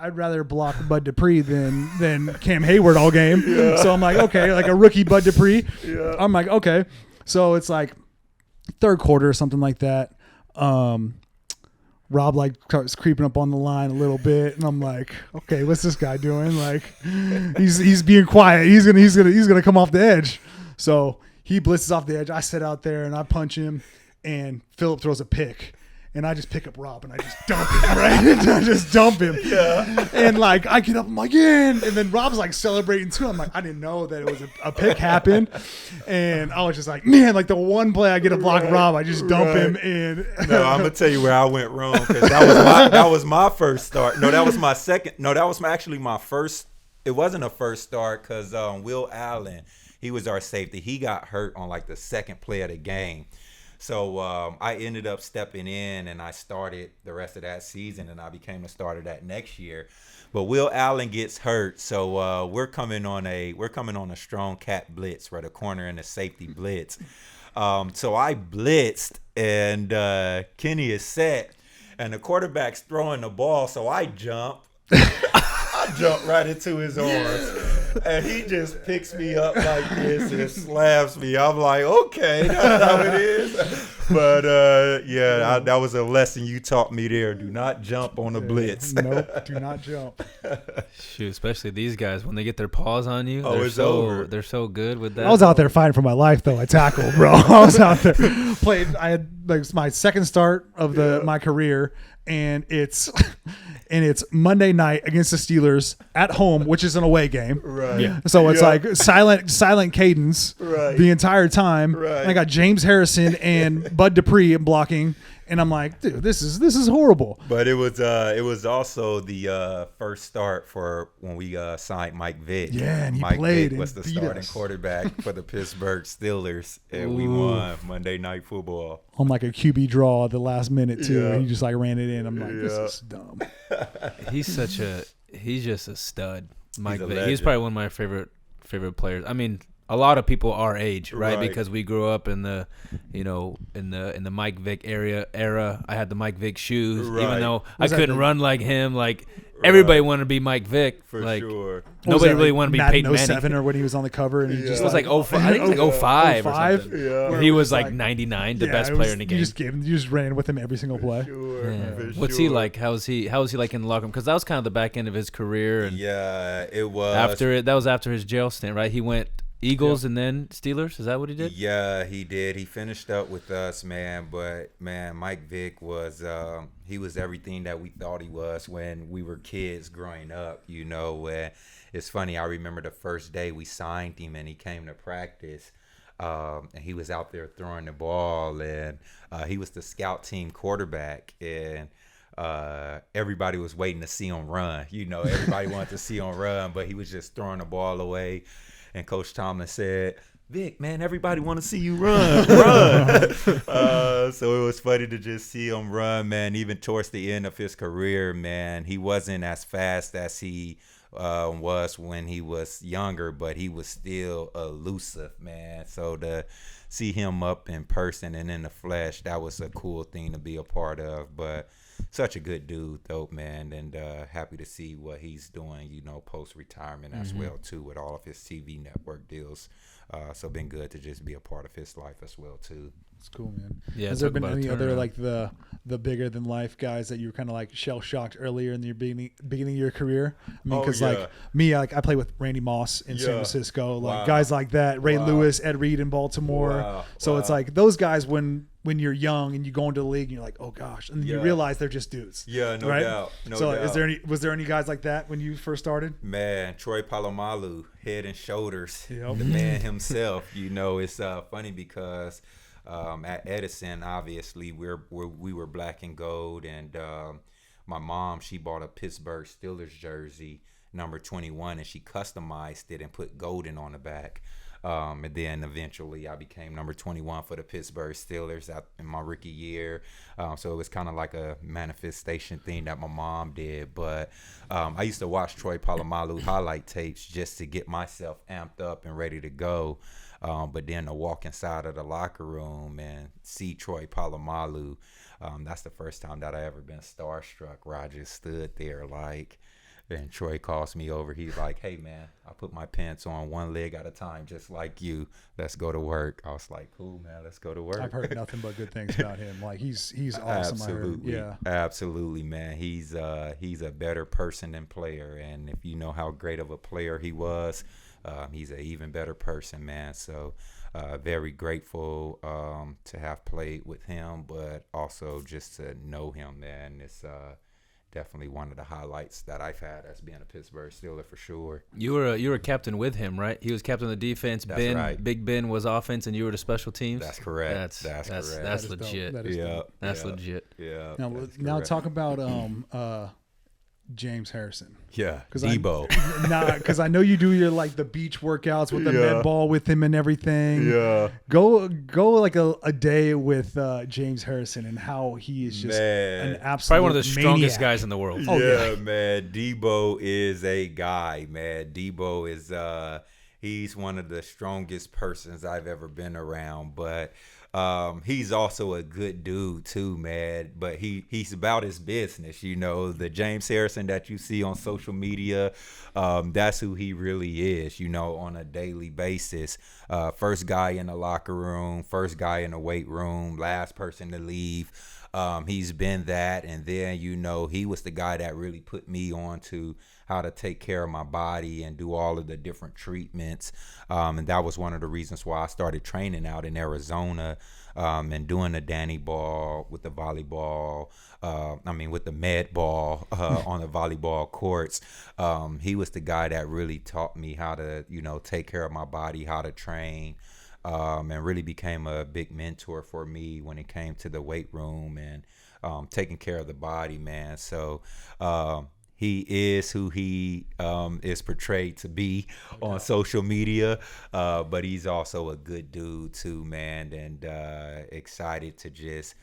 I'd rather block Bud Dupree than Cam Hayward all game. So I'm like, okay, like a rookie Bud Dupree. I'm like, okay. So it's like third quarter or something like that. Rob like starts creeping up on the line a little bit, and I'm like, okay, what's this guy doing? Like, he's being quiet. He's gonna come off the edge. So he blitzes off the edge. I sit out there and I punch him, and Phillip throws a pick. And I just pick up Rob and I just dump him, right? I just dump him. Yeah. And like I get up, I'm like, yeah. And then Rob's like celebrating too. I'm like, I didn't know that it was a pick happened. And I was just like, man, like the one play I get a block Rob, I just dump him in. No, I'm gonna tell you where I went wrong because that was my first start. No, that was my second. No, that was actually my first. It wasn't a first start because Will Allen, he was our safety. He got hurt on like the second play of the game. So I ended up stepping in and I started the rest of that season and I became a starter that next year. But Will Allen gets hurt, so we're coming on a strong cat blitz where the corner and the safety blitz. So I blitzed and Kenny is set and the quarterback's throwing the ball, so I jump. I jump right into his arms. And he just picks me up like this and slaps me. I'm like, okay, that's how it is. But, that was a lesson you taught me there. Do not jump on the blitz. Nope, do not jump. Shoot, especially these guys when they get their paws on you. It's over. They're so good with that. I was out there fighting for my life, though. I tackled, bro. I was out there. I had like my second start of my career, and it's and it's Monday night against the Steelers at home, which is an away game. Right. Yeah. So it's like silent cadence Right. the entire time. Right. And I got James Harrison and Bud Dupree blocking, and I'm like, dude, this is horrible. But it was also the first start for when we signed Mike Vick. Yeah, and he Mike played Vick was and the beat starting us. quarterback for the Pittsburgh Steelers, and we Ooh. won Monday Night Football. On like a QB draw at the last minute too. Yeah. He just like ran it in. I'm like, this Yeah. is dumb. He's just a stud. Mike a Vick. He's legend. probably one of my favorite players. I mean, a lot of people our age, right? Right. Because we grew up in the, in the Mike Vick era. I had the Mike Vick shoes, Right. even though Was I that couldn't the- run like him. Like everybody wanted to be Mike Vick. For like sure. What was nobody that, really like, wanted to be Madden Peyton Manning. 07 or when he was on the cover and he Yeah. just It was like 05. I think it was like 05 or 05? something. Yeah. Where He it was was like 99, the yeah, best it player was- in the game. You just ran with him every single play. Sure. Yeah. For What's he sure. like? How is he like in the locker room? Because that was kind of the back end of his career, and Yeah, it was that was after his jail stint, right? He went Eagles and then Steelers. Is that what he did? Yeah, he did. He finished up with us, man. But man, Mike Vick was he was everything that we thought he was when we were kids growing up. You know, it's funny. I remember the first day we signed him and he came to practice. And he was out there throwing the ball, and he was the scout team quarterback, and everybody was waiting to see him run. You know, everybody wanted to see him run, but he was just throwing the ball away. And Coach Tomlin said, "Vic, man, everybody want to see you run, run." So it was funny to just see him run, man. Even towards the end of his career, man, he wasn't as fast as he was when he was younger, but he was still elusive, man. So to see him up in person and in the flesh, that was a cool thing to be a part of. But such a good dude, though, man, and happy to see what he's doing, you know, post-retirement as well, too, with all of his TV network deals. So been good to just be a part of his life as well, too. It's cool, man. Yeah, Has there talk been about a any other turnaround. like the bigger than life guys that you were kind of like shell shocked earlier in your beginning of your career? I mean, Oh, because yeah. like me, like I play with Randy Moss in San Yeah. Francisco, like Wow. guys like that, Ray Wow. Lewis, Ed Reed in Baltimore. Wow. So it's Wow. like those guys when you're young and you go into the league and you're like, oh gosh, and then you Yeah. realize they're just dudes. Yeah, no right? doubt. No so doubt. was there any guys like that when you first started? Man, Troy Polamalu, head and shoulders, Yep. the man himself. You know, it's funny because at Edison, obviously, we were black and gold, and my mom, she bought a Pittsburgh Steelers jersey, number 21, and she customized it and put golden on the back. And then eventually I became number 21 for the Pittsburgh Steelers in my rookie year. So it was kind of like a manifestation thing that my mom did. But I used to watch Troy Polamalu highlight tapes just to get myself amped up and ready to go. But then to walk inside of the locker room and see Troy Polamalu, that's the first time that I ever been starstruck, where I just stood there like, and Troy calls me over. He's like, "Hey, man, I put my pants on one leg at a time, just like you. Let's go to work." I was like, "Cool, man. Let's go to work." I've heard nothing but good things about him. Like he's awesome. Absolutely, I heard. absolutely, man. He's a better person than player, and if you know how great of a player he was, he's an even better person, man. So very grateful to have played with him, but also just to know him, man. It's definitely one of the highlights that I've had as being a Pittsburgh Steeler for sure. You were captain with him, right? He was captain of the defense. That's Ben, right. Big Ben was offense, and you were the special teams. That's correct. That's That's correct. That's That is dope. legit. That is Yeah, dope. That's yeah, legit. Yeah. Now, that's now correct. talk about James Harrison. Yeah, 'Cause Debo. Because I know you do your like the beach workouts with the Yeah. med ball with him and everything. Yeah. Go like a day with James Harrison and how he is just Man. an absolute Probably one of the strongest maniac. guys in the world. Oh, yeah, man. Debo is a guy, man. Debo is he's one of the strongest persons I've ever been around, but he's also a good dude too, man. But he's about his business, you know. The James Harrison that you see on social media, that's who he really is, you know, on a daily basis. First guy in the locker room, first guy in the weight room, last person to leave. He's been that, and then he was the guy that really put me on to how to take care of my body and do all of the different treatments. And that was one of the reasons why I started training out in Arizona, and doing the Danny ball with the volleyball. With the med ball on the volleyball courts. He was the guy that really taught me how to, take care of my body, how to train, and really became a big mentor for me when it came to the weight room and taking care of the body, man. So he is who he is portrayed to be on social media, but he's also a good dude too, man, and excited to just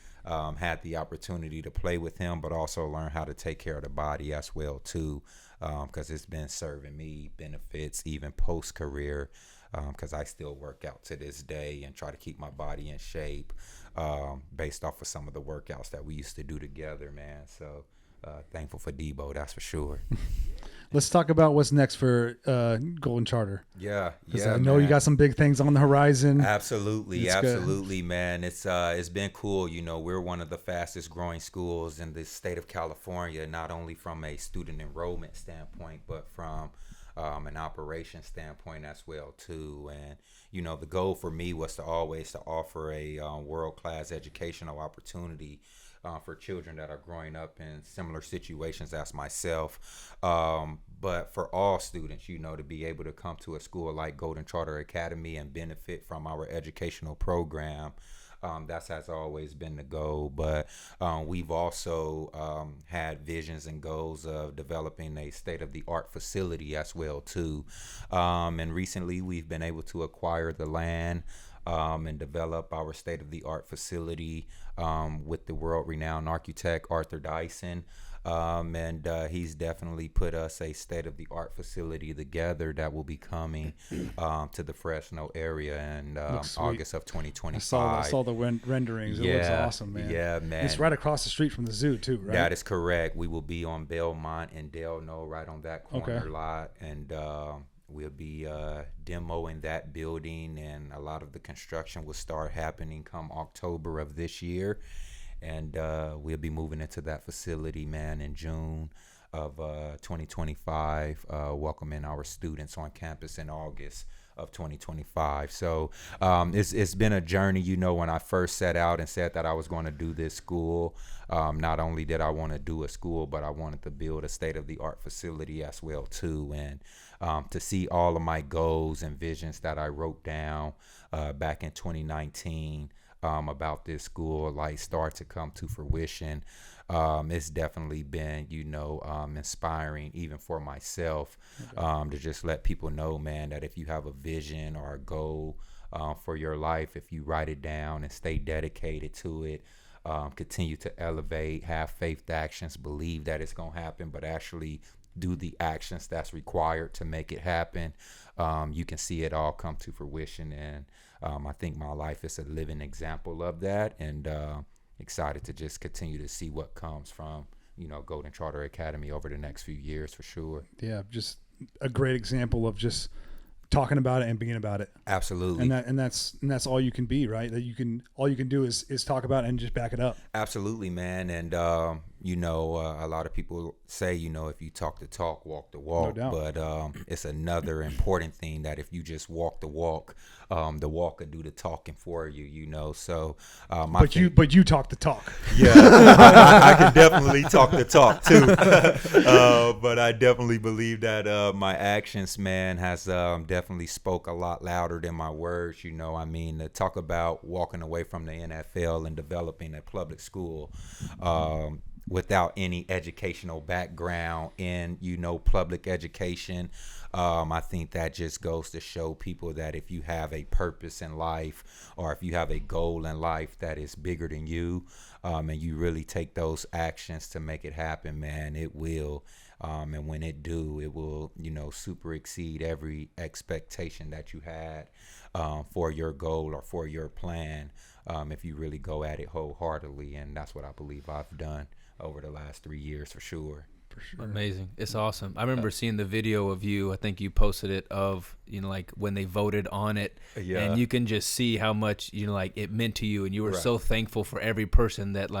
had the opportunity to play with him, but also learn how to take care of the body as well too, because it's been serving me benefits even post career, because I still work out to this day and try to keep my body in shape, based off of some of the workouts that we used to do together, man. So thankful for Debo, that's for sure. Let's talk about what's next for Golden Charter. Yeah, I know you got some big things on the horizon. Absolutely, man. It's been cool. We're one of the fastest growing schools in the state of California, not only from a student enrollment standpoint, but from an operation standpoint as well too. And the goal for me was to always to offer a world-class educational opportunity for children that are growing up in similar situations as myself, but for all students, to be able to come to a school like Golden Charter Academy and benefit from our educational program. That has always been the goal, but we've also had visions and goals of developing a state-of-the-art facility as well too, and recently we've been able to acquire the land and develop our state-of-the-art facility with the world-renowned architect Arthur Dyson. And he's definitely put us a state-of-the-art facility together that will be coming to the Fresno area in August of 2025. I saw the renderings. It looks awesome, man. Yeah, man. It's right across the street from the zoo, too, right? That is correct. We will be on Belmont and Delno, right on that corner lot. And we'll be demoing that building, and a lot of the construction will start happening come October of this year. And we'll be moving into that facility, man, in June of 2025, welcoming our students on campus in August of 2025. So it's been a journey. When I first set out and said that I was going to do this school, not only did I want to do a school, but I wanted to build a state-of-the-art facility as well too. And to see all of my goals and visions that I wrote down back in 2019 about this school start to come to fruition. It's definitely been inspiring even for myself, to just let people know, man, that if you have a vision or a goal for your life, if you write it down and stay dedicated to it, continue to elevate, have faith actions, believe that it's gonna happen, but actually do the actions that's required to make it happen, you can see it all come to fruition. And I think my life is a living example of that, and excited to just continue to see what comes from Golden Charter Academy over the next few years for sure. Yeah, just a great example of just talking about it and being about it. Absolutely. And that's all you can be, right? That all you can do is talk about it and just back it up. Absolutely, man. And a lot of people say, if you talk the talk, walk the walk. No doubt. But it's another important thing that if you just walk the walk will do the talking for you. So but you talk the talk. Yeah, I can definitely talk the talk too. But I definitely believe that my actions, man, has definitely spoke a lot louder than my words. To talk about walking away from the NFL and developing a public school without any educational background in public education, I think that just goes to show people that if you have a purpose in life, or if you have a goal in life that is bigger than you, and you really take those actions to make it happen, man, it will. And when it do, it will, super exceed every expectation that you had for your goal or for your plan, if you really go at it wholeheartedly. And that's what I believe I've done over the last 3 years for sure. Amazing. It's awesome. I remember seeing the video of you. I think you posted it of, when they voted on it. Yeah. And you can just see how much, it meant to you. And you were so thankful for every person that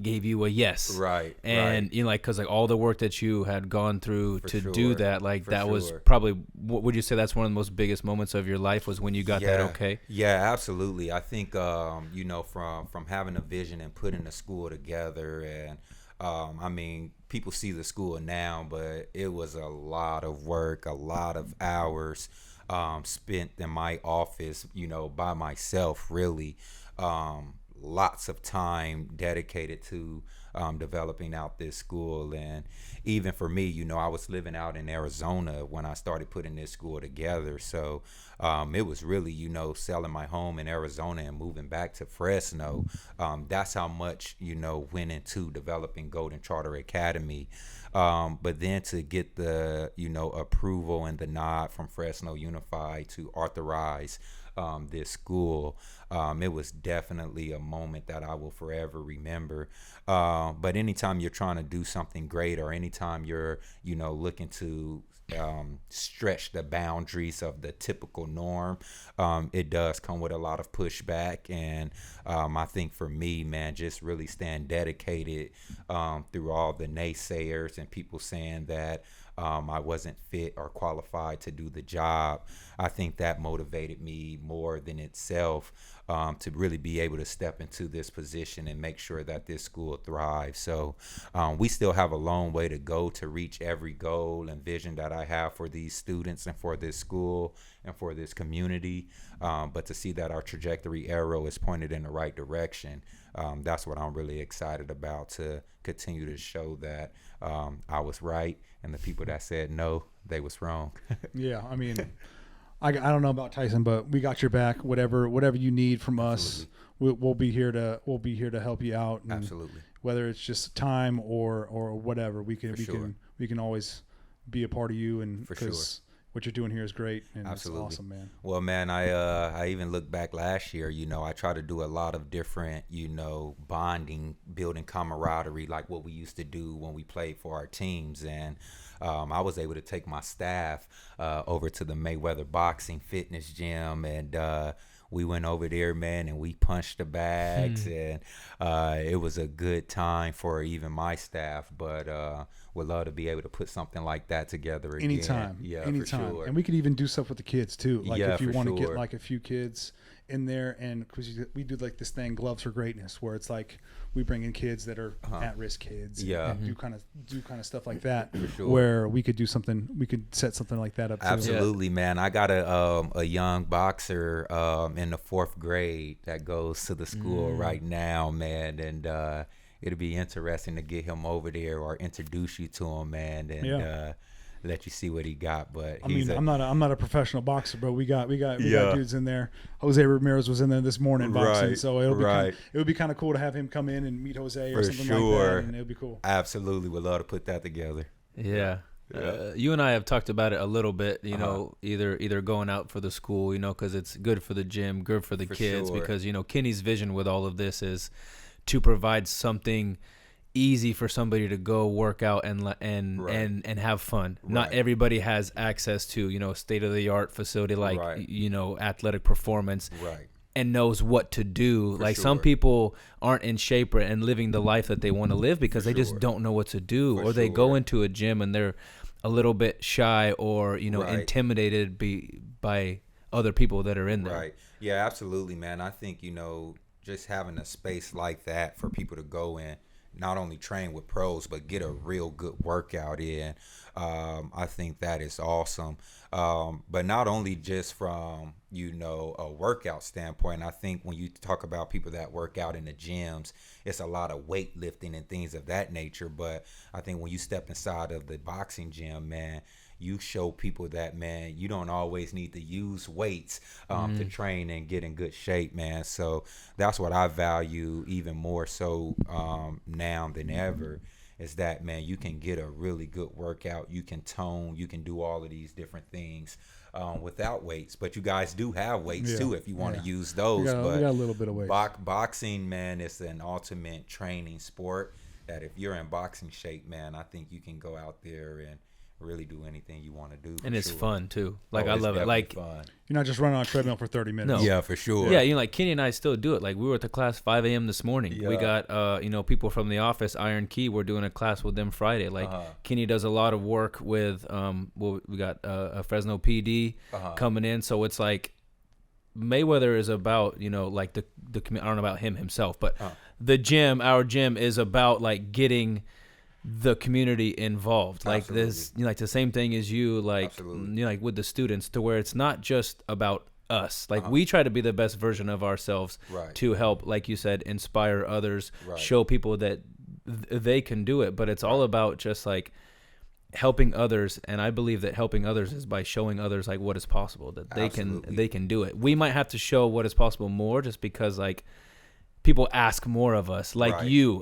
gave you a yes. Right. And right. you know, like, cause like all the work that you had gone through For to do sure. that, like For that was sure. probably, what would you say that's one of the most biggest moments of your life was when you got that okay? Yeah, absolutely. I think you know, from having a vision and putting the school together, and I mean, people see the school now, but it was a lot of work, a lot of hours spent in my office, you know, by myself, really. Lots of time dedicated to developing out this school. And even for me, you know, I was living out in Arizona when I started putting this school together. So it was really, you know, selling my home in Arizona and moving back to Fresno. That's how much, you know, went into developing Golden Charter Academy. But then to get the, you know, approval and the nod from Fresno Unified to authorize this school, it was definitely a moment that I will forever remember. But anytime you're trying to do something great, or anytime you're, you know, looking to stretch the boundaries of the typical norm, it does come with a lot of pushback. And I think for me, man, just really staying dedicated through all the naysayers and people saying that I wasn't fit or qualified to do the job. I think that motivated me more than itself to really be able to step into this position and make sure that this school thrives. So we still have a long way to go to reach every goal and vision that I have for these students and for this school and for this community. But to see that our trajectory arrow is pointed in the right direction, that's what I'm really excited about, to continue to show that I was right, and the people that said no, they was wrong. Yeah, I mean, I don't know about Tyson, but we got your back. Whatever you need from us, we'll be here to help you out. And Absolutely. whether it's just time or whatever, we For sure. can always be a part of you, and For sure. what you're doing here is great, and Absolutely. it's awesome, man. Well, man, I even look back last year, you know, I try to do a lot of different, you know, bonding, building camaraderie, like what we used to do when we played for our teams. And I was able to take my staff over to the Mayweather Boxing Fitness Gym, and we went over there, man, and we punched the bags, and it was a good time for even my staff. But would love to be able to put something like that together again. Anytime. For sure. And we could even do stuff with the kids too. Like Yeah, if you for want to get sure. like a few kids in there, and because we do like this thing, Gloves for Greatness, where it's like we bring in kids that are at-risk kids, Yeah. and do kind of stuff like that, sure. where we could do something, we could set something like that up too. Absolutely, man. I got a young boxer in the 4th grade that goes to the school right now, man, and it'll be interesting to get him over there or introduce you to him, man, and let you see what he got. But I mean, I'm not a professional boxer, but we got dudes in there. Jose Ramirez was in there this morning boxing, Right, so it right. would be kind of cool to have him come in and meet Jose or For something like sure. that, and it would be cool. Absolutely, would love to put that together. Yeah. Yeah. You and I have talked about it a little bit, you know, either going out for the school, you know, because it's good for the gym, good for the For kids, sure. because, you know, Kenny's vision with all of this is to provide something easy for somebody to go work out and Right. have fun. Not Right. everybody has access to, you know, state of the art facility like, Right. you know, athletic performance. Right. And knows what to do. For Like some sure. people aren't in shape and living the life that they want to live because For they just sure. don't know what to do, For or they go sure. into a gym and they're a little bit shy or, you know, Right. intimidated by other people that are in there. Right. Yeah, absolutely, man. I think, you know, just having a space like that for people to go in, not only train with pros, but get a real good workout in. I think that is awesome. But not only just from, you know, a workout standpoint, I think when you talk about people that work out in the gyms, it's a lot of weightlifting and things of that nature. But I think when you step inside of the boxing gym, man, you show people that, man, you don't always need to use weights to train and get in good shape, man. So that's what I value even more so now than ever, is that, man, you can get a really good workout. You can tone, you can do all of these different things without weights. But you guys do have weights Yeah, too if you want to yeah. use those. We got but a little bit of weight. boxing, man, is an ultimate training sport that if you're in boxing shape, man, I think you can go out there and really do anything you want to do. And for it's sure. fun too. Like I It's love it. definitely Like fun. You're not just running on a treadmill for 30 minutes. No. Yeah, for sure. yeah, like Kenny and I still do it. Like we were at the class 5 a.m. this morning. We Yeah. got people from the office, Iron Key. We're doing a class with them Friday. Like Kenny does a lot of work with we got a Fresno PD coming in. So it's like Mayweather is about like the I don't know about him himself, but our gym is about like getting the community involved. Like this, like the same thing as you, like like with the students, to where it's not just about us. Like we try to be the best version of ourselves to help, like you said, inspire others, show people that they can do it. But it's all about just like helping others, and I believe that helping others is by showing others like what is possible, that they can do it. We might have to show what is possible more, just because like people ask more of us. Like you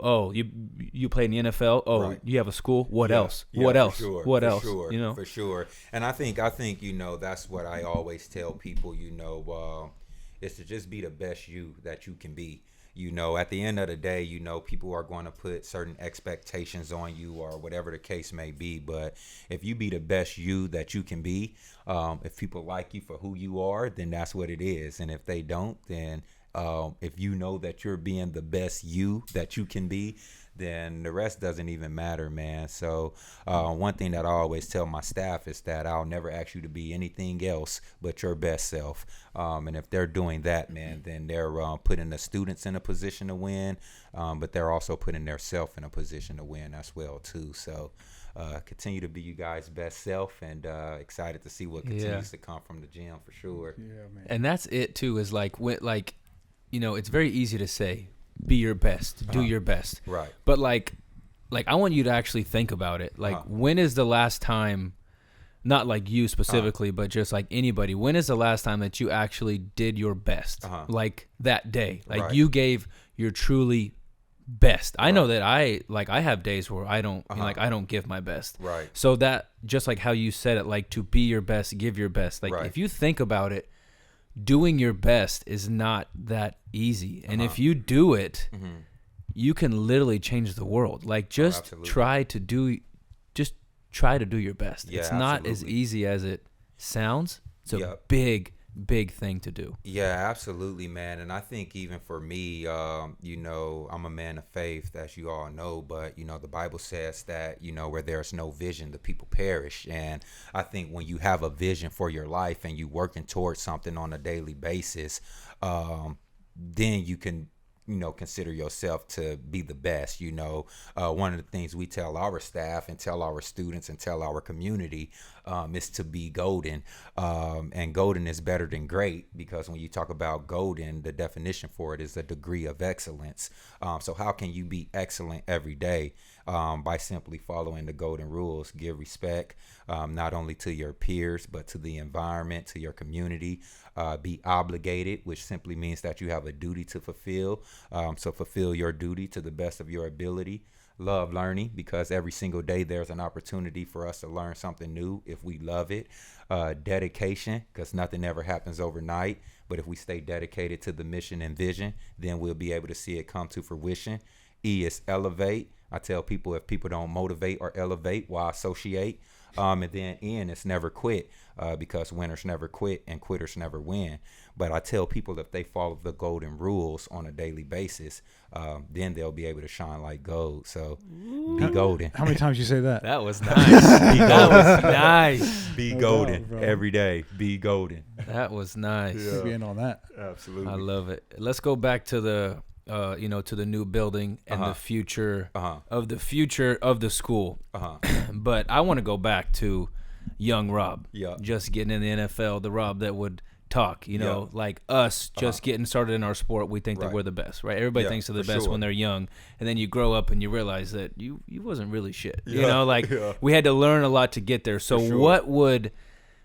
play in the NFL. You have a school. What else? What else? Sure, what for else? Sure, for sure. And I think that's what I always tell people. Is to just be the best you that you can be. At the end of the day, people are going to put certain expectations on you or whatever the case may be. But if you be the best you that you can be, if people like you for who you are, then that's what it is. And if they don't, then if you know that you're being the best you that you can be, then the rest doesn't even matter, man. So one thing that I always tell my staff is that I'll never ask you to be anything else but your best self. And if they're doing that, man, then they're putting the students in a position to win, but they're also putting their self in a position to win as well, too. So continue to be you guys' best self, and excited to see what continues to come from the gym for sure. Yeah, man. And that's it too, is like it's very easy to say, be your best, do your best. Right. But like I want you to actually think about it. Like when is the last time, not like you specifically, but just like anybody, when is the last time that you actually did your best? Like that day, like you gave your truly best. I know that I have days where I don't I don't give my best. Right. So that, just like how you said it, like to be your best, give your best. Like if you think about it, doing your best is not that easy. And if you do it, you can literally change the world. Like just try to do your best. Yeah, it's not as absolutely. easy as it sounds. It's a big thing to do. Yeah, absolutely, man. And I think even for me, I'm a man of faith, as you all know, but, the Bible says that, where there's no vision, the people perish. And I think when you have a vision for your life and you working towards something on a daily basis, then you can, consider yourself to be the best. One of the things we tell our staff and tell our students and tell our community is to be golden. And golden is better than great, because when you talk about golden, the definition for it is a degree of excellence. So how can you be excellent every day? By simply following the golden rules. Give respect, not only to your peers, but to the environment, to your community. Be obligated, which simply means that you have a duty to fulfill. So fulfill your duty to the best of your ability. Love learning, because every single day there's an opportunity for us to learn something new if we love it. Dedication, because nothing ever happens overnight. But if we stay dedicated to the mission and vision, then we'll be able to see it come to fruition. E is elevate. I tell people, if people don't motivate or elevate, why associate? And then N is never quit, because winners never quit and quitters never win. But I tell people, if they follow the golden rules on a daily basis, then they'll be able to shine like gold. So be golden. How many times you say that? That was nice. That was nice. Be No golden doubt, bro. every day. Be golden. That was nice. Be in on that. Absolutely. I love it. Let's go back to the to the new building and the future of the school. But I want to go back to young Rob. Yeah. Just getting in the NFL, the Rob that would talk, like us just getting started in our sport. We think that Right. we're the best, right? Everybody Yeah, thinks they're the for best sure. when they're young. And then you grow up and you realize that you wasn't really shit. Yeah. We had to learn a lot to get there. So For sure.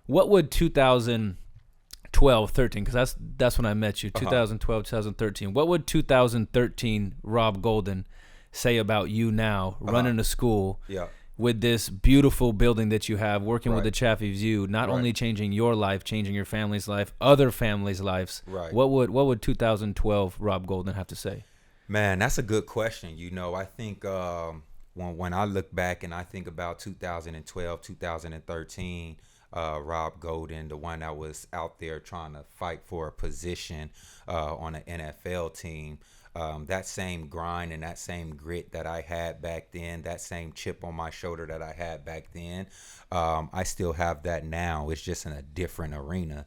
what would 2012, 13, because that's when I met you, 2012, 2013. What would 2013 Rob Golden say about you now, running a school Yeah. with this beautiful building that you have, working with Right. the Chaffee View, not Right. only changing your life, changing your family's life, other families' lives? Right. What would 2012 Rob Golden have to say? Man, that's a good question. I think when I look back and I think about 2012, 2013, Rob Golden, the one that was out there trying to fight for a position on an NFL team. That same grind and that same grit that I had back then, that same chip on my shoulder that I had back then, I still have that now. It's just in a different arena,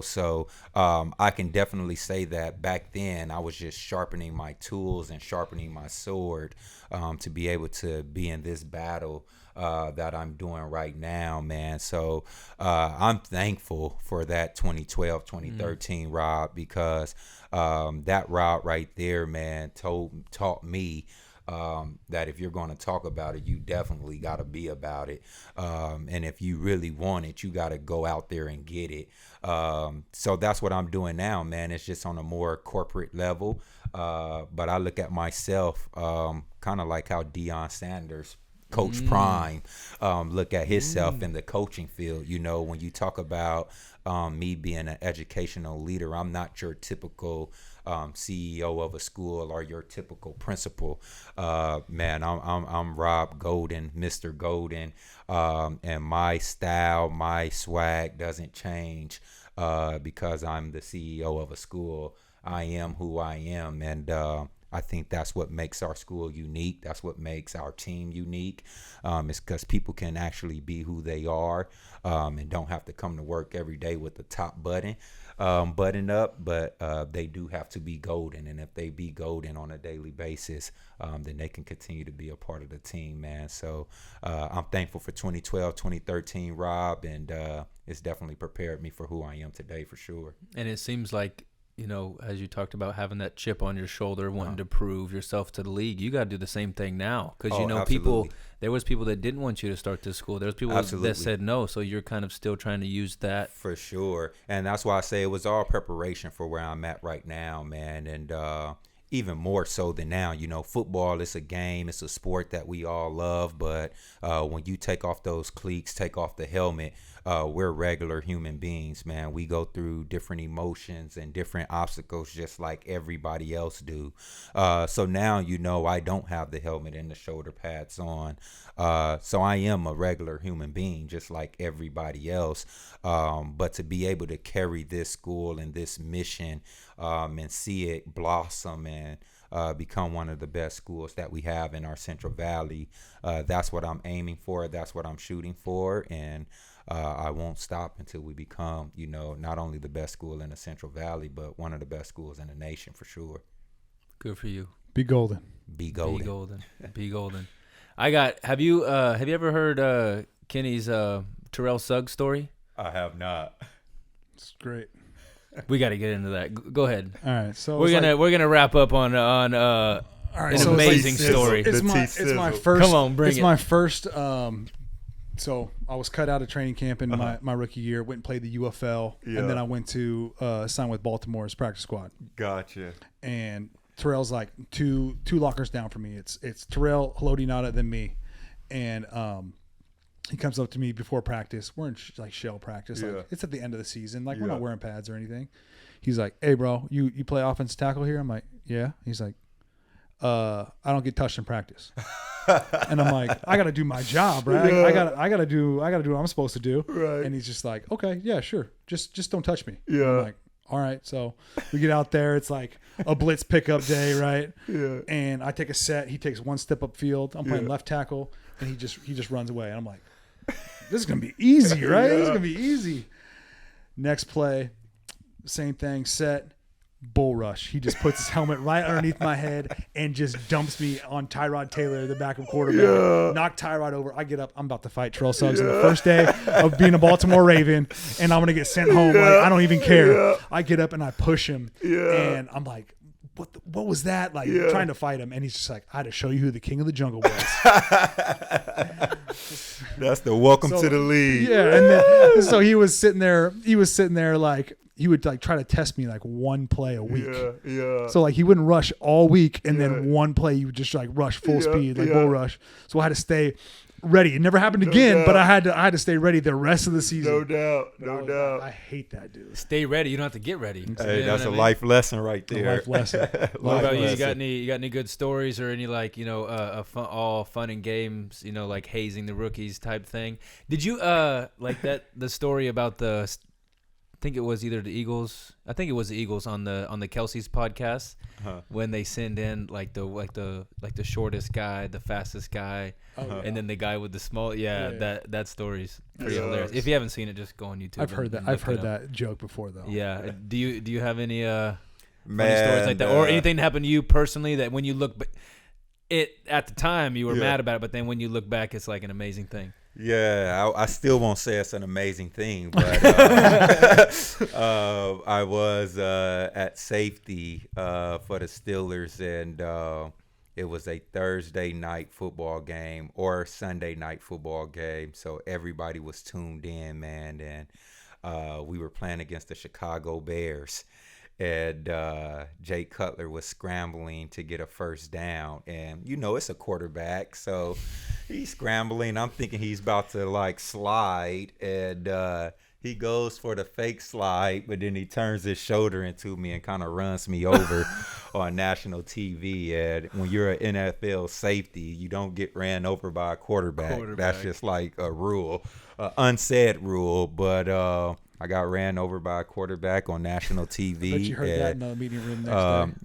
so I can definitely say that back then I was just sharpening my tools and sharpening my sword to be able to be in this battle that I'm doing right now, man. So I'm thankful for that 2012, 2013 Rob, because that Rob right there, man, taught me that if you're going to talk about it, you definitely got to be about it. And if you really want it, you got to go out there and get it. So that's what I'm doing now, man. It's just on a more corporate level. But I look at myself kind of like how Deion Sanders, Coach Prime, look at himself in the coaching field. When you talk about me being an educational leader, I'm not your typical CEO of a school or your typical principal. Man, I'm Rob Golden, Mr. Golden, and my style, my swag doesn't change because I'm the CEO of a school. I am who I am, and I think that's what makes our school unique. That's what makes our team unique. It's because people can actually be who they are and don't have to come to work every day with the top button up, but they do have to be golden. And if they be golden on a daily basis, then they can continue to be a part of the team, man. So I'm thankful for 2012, 2013, Rob, and it's definitely prepared me for who I am today for sure. And it seems like, as you talked about having that chip on your shoulder, wanting to prove yourself to the league, you got to do the same thing now. Because, there was people that didn't want you to start this school. There was people that said no. So you're kind of still trying to use that. For sure. And that's why I say it was all preparation for where I'm at right now, man. And even more so than now, football is a game. It's a sport that we all love. But when you take off those cleats, take off the helmet, we're regular human beings, man. We go through different emotions and different obstacles just like everybody else do. So now, I don't have the helmet and the shoulder pads on. So I am a regular human being just like everybody else. But to be able to carry this school and this mission and see it blossom and become one of the best schools that we have in our Central Valley, that's what I'm aiming for. That's what I'm shooting for. And I won't stop until we become, not only the best school in the Central Valley, but one of the best schools in the nation for sure. Good for you. Be golden. Be golden. Be golden. Be golden. Have you ever heard Kenny's Terrell Suggs story? I have not. It's great. We got to get into that. Go ahead. All right, so we're gonna wrap up on an amazing story. It's my first. Come on, bring it. It's my first. So I was cut out of training camp in my rookie year. Went and played the UFL, and then I went to sign with Baltimore's practice squad. Gotcha. And Terrell's like two lockers down from me. It's Terrell, Haloti Ngata, then me, and he comes up to me before practice. We're in shell practice. Like, it's at the end of the season. Like we're not wearing pads or anything. He's like, "Hey, bro, you play offensive tackle here?" I'm like, "Yeah." He's like, "I don't get touched in practice." And I'm like, "I got to do my job, right? I got to do what I'm supposed to do." Right. And he's just like, "Okay, yeah, sure. Just don't touch me." Yeah. I'm like, all right. So we get out there. It's like a blitz pickup day, right? Yeah. And I take a set. He takes one step up field. I'm playing left tackle, and he just runs away. And I'm like, this is gonna be easy, right? This is gonna be easy. Next play, same thing. Set, bull rush. He just puts his helmet right underneath my head and just dumps me on Tyrod Taylor, the backup quarterback. Knock Tyrod over. I get up. I'm about to fight Terrell Suggs on the first day of being a Baltimore Raven, and I'm gonna get sent home. Like, I don't even care. I get up and I push him, and I'm like, what was that? Like trying to fight him, and he's just like, I had to show you who the king of the jungle was. That's the welcome to the league. Yeah, and then, so he was sitting there like he would like try to test me like one play a week. Yeah. So like he wouldn't rush all week, and then one play you would just like rush full speed, like bull rush. So I had to stay ready. It never happened again, but I had to stay ready the rest of the season. doubt. I hate that, dude. Stay ready. You don't have to get ready. Hey, You know that's what a I mean? life lesson right A there. life lesson. What Life about you? You lesson. got any good stories or any like all fun and games? Like hazing the rookies type thing. Did you like that the story about I think it was either the Eagles. I think it was the Eagles on the Kelsey's podcast when they send in like the shortest guy, the fastest guy, and then the guy with the small. Yeah. That story's pretty hilarious. If you haven't seen it, just go on YouTube. I've heard that. and I've look heard it up. that joke before, though. Yeah. Do you have any funny Man, stories like that, or anything that happened to you personally that when you look, at the time you were mad about it, but then when you look back, it's like an amazing thing. Yeah, I still won't say it's an amazing thing, but I was at safety for the Steelers, and it was a Thursday night football game or Sunday night football game, so everybody was tuned in, man, and we were playing against the Chicago Bears. And Jay Cutler was scrambling to get a first down, and it's a quarterback, so he's scrambling. I'm thinking he's about to like slide, and he goes for the fake slide, but then he turns his shoulder into me and kind of runs me over on national TV. And when you're an NFL safety, you don't get ran over by a quarterback. That's just like a rule, unsaid rule, but. I got ran over by a quarterback on national TV. I bet you heard that in the meeting room next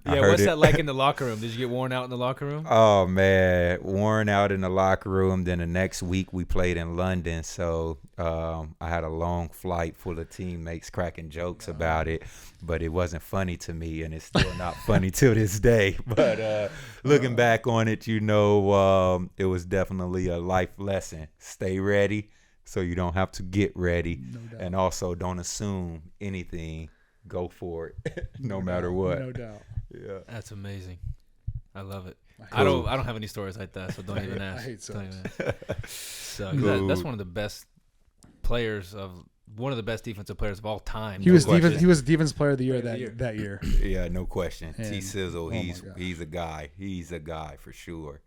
day. Yeah, what's that like in the locker room? Did you get worn out in the locker room? Oh, man, worn out in the locker room. Then the next week we played in London, so I had a long flight full of teammates cracking jokes about it, but it wasn't funny to me, and it's still not funny to this day. But looking back on it, it was definitely a life lesson. Stay ready, so you don't have to get ready, and also don't assume anything. Go for it, no matter what. No doubt. Yeah, That's amazing. I love it. Cool. I don't have any stories like that, so don't even ask. I hate Don't sucks. even ask. So, Cool. that's one of the best defensive players of all time. He was question. he was defense player of the year Player of the that year. yeah, no question. And- T-Sizzle, oh my he's gosh. he's a guy. He's a guy for sure.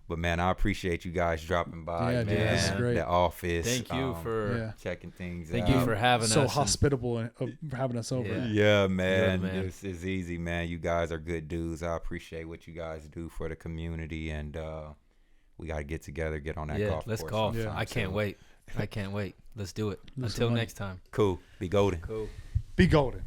But man, I appreciate you guys dropping by, Yeah, man. dude, this is great. The office. Thank you for Yeah. checking things thank out. you for having So us. and- hospitable and for having us over. Yeah. Yeah, man. Good, man. This is easy, man. You guys are good dudes. I appreciate what you guys do for the community, and we got to get together, get on that golf let's course. golf. Yeah. I can't wait. Let's do it. Lose some Until money. next time. Cool. Be golden. Cool. Be golden.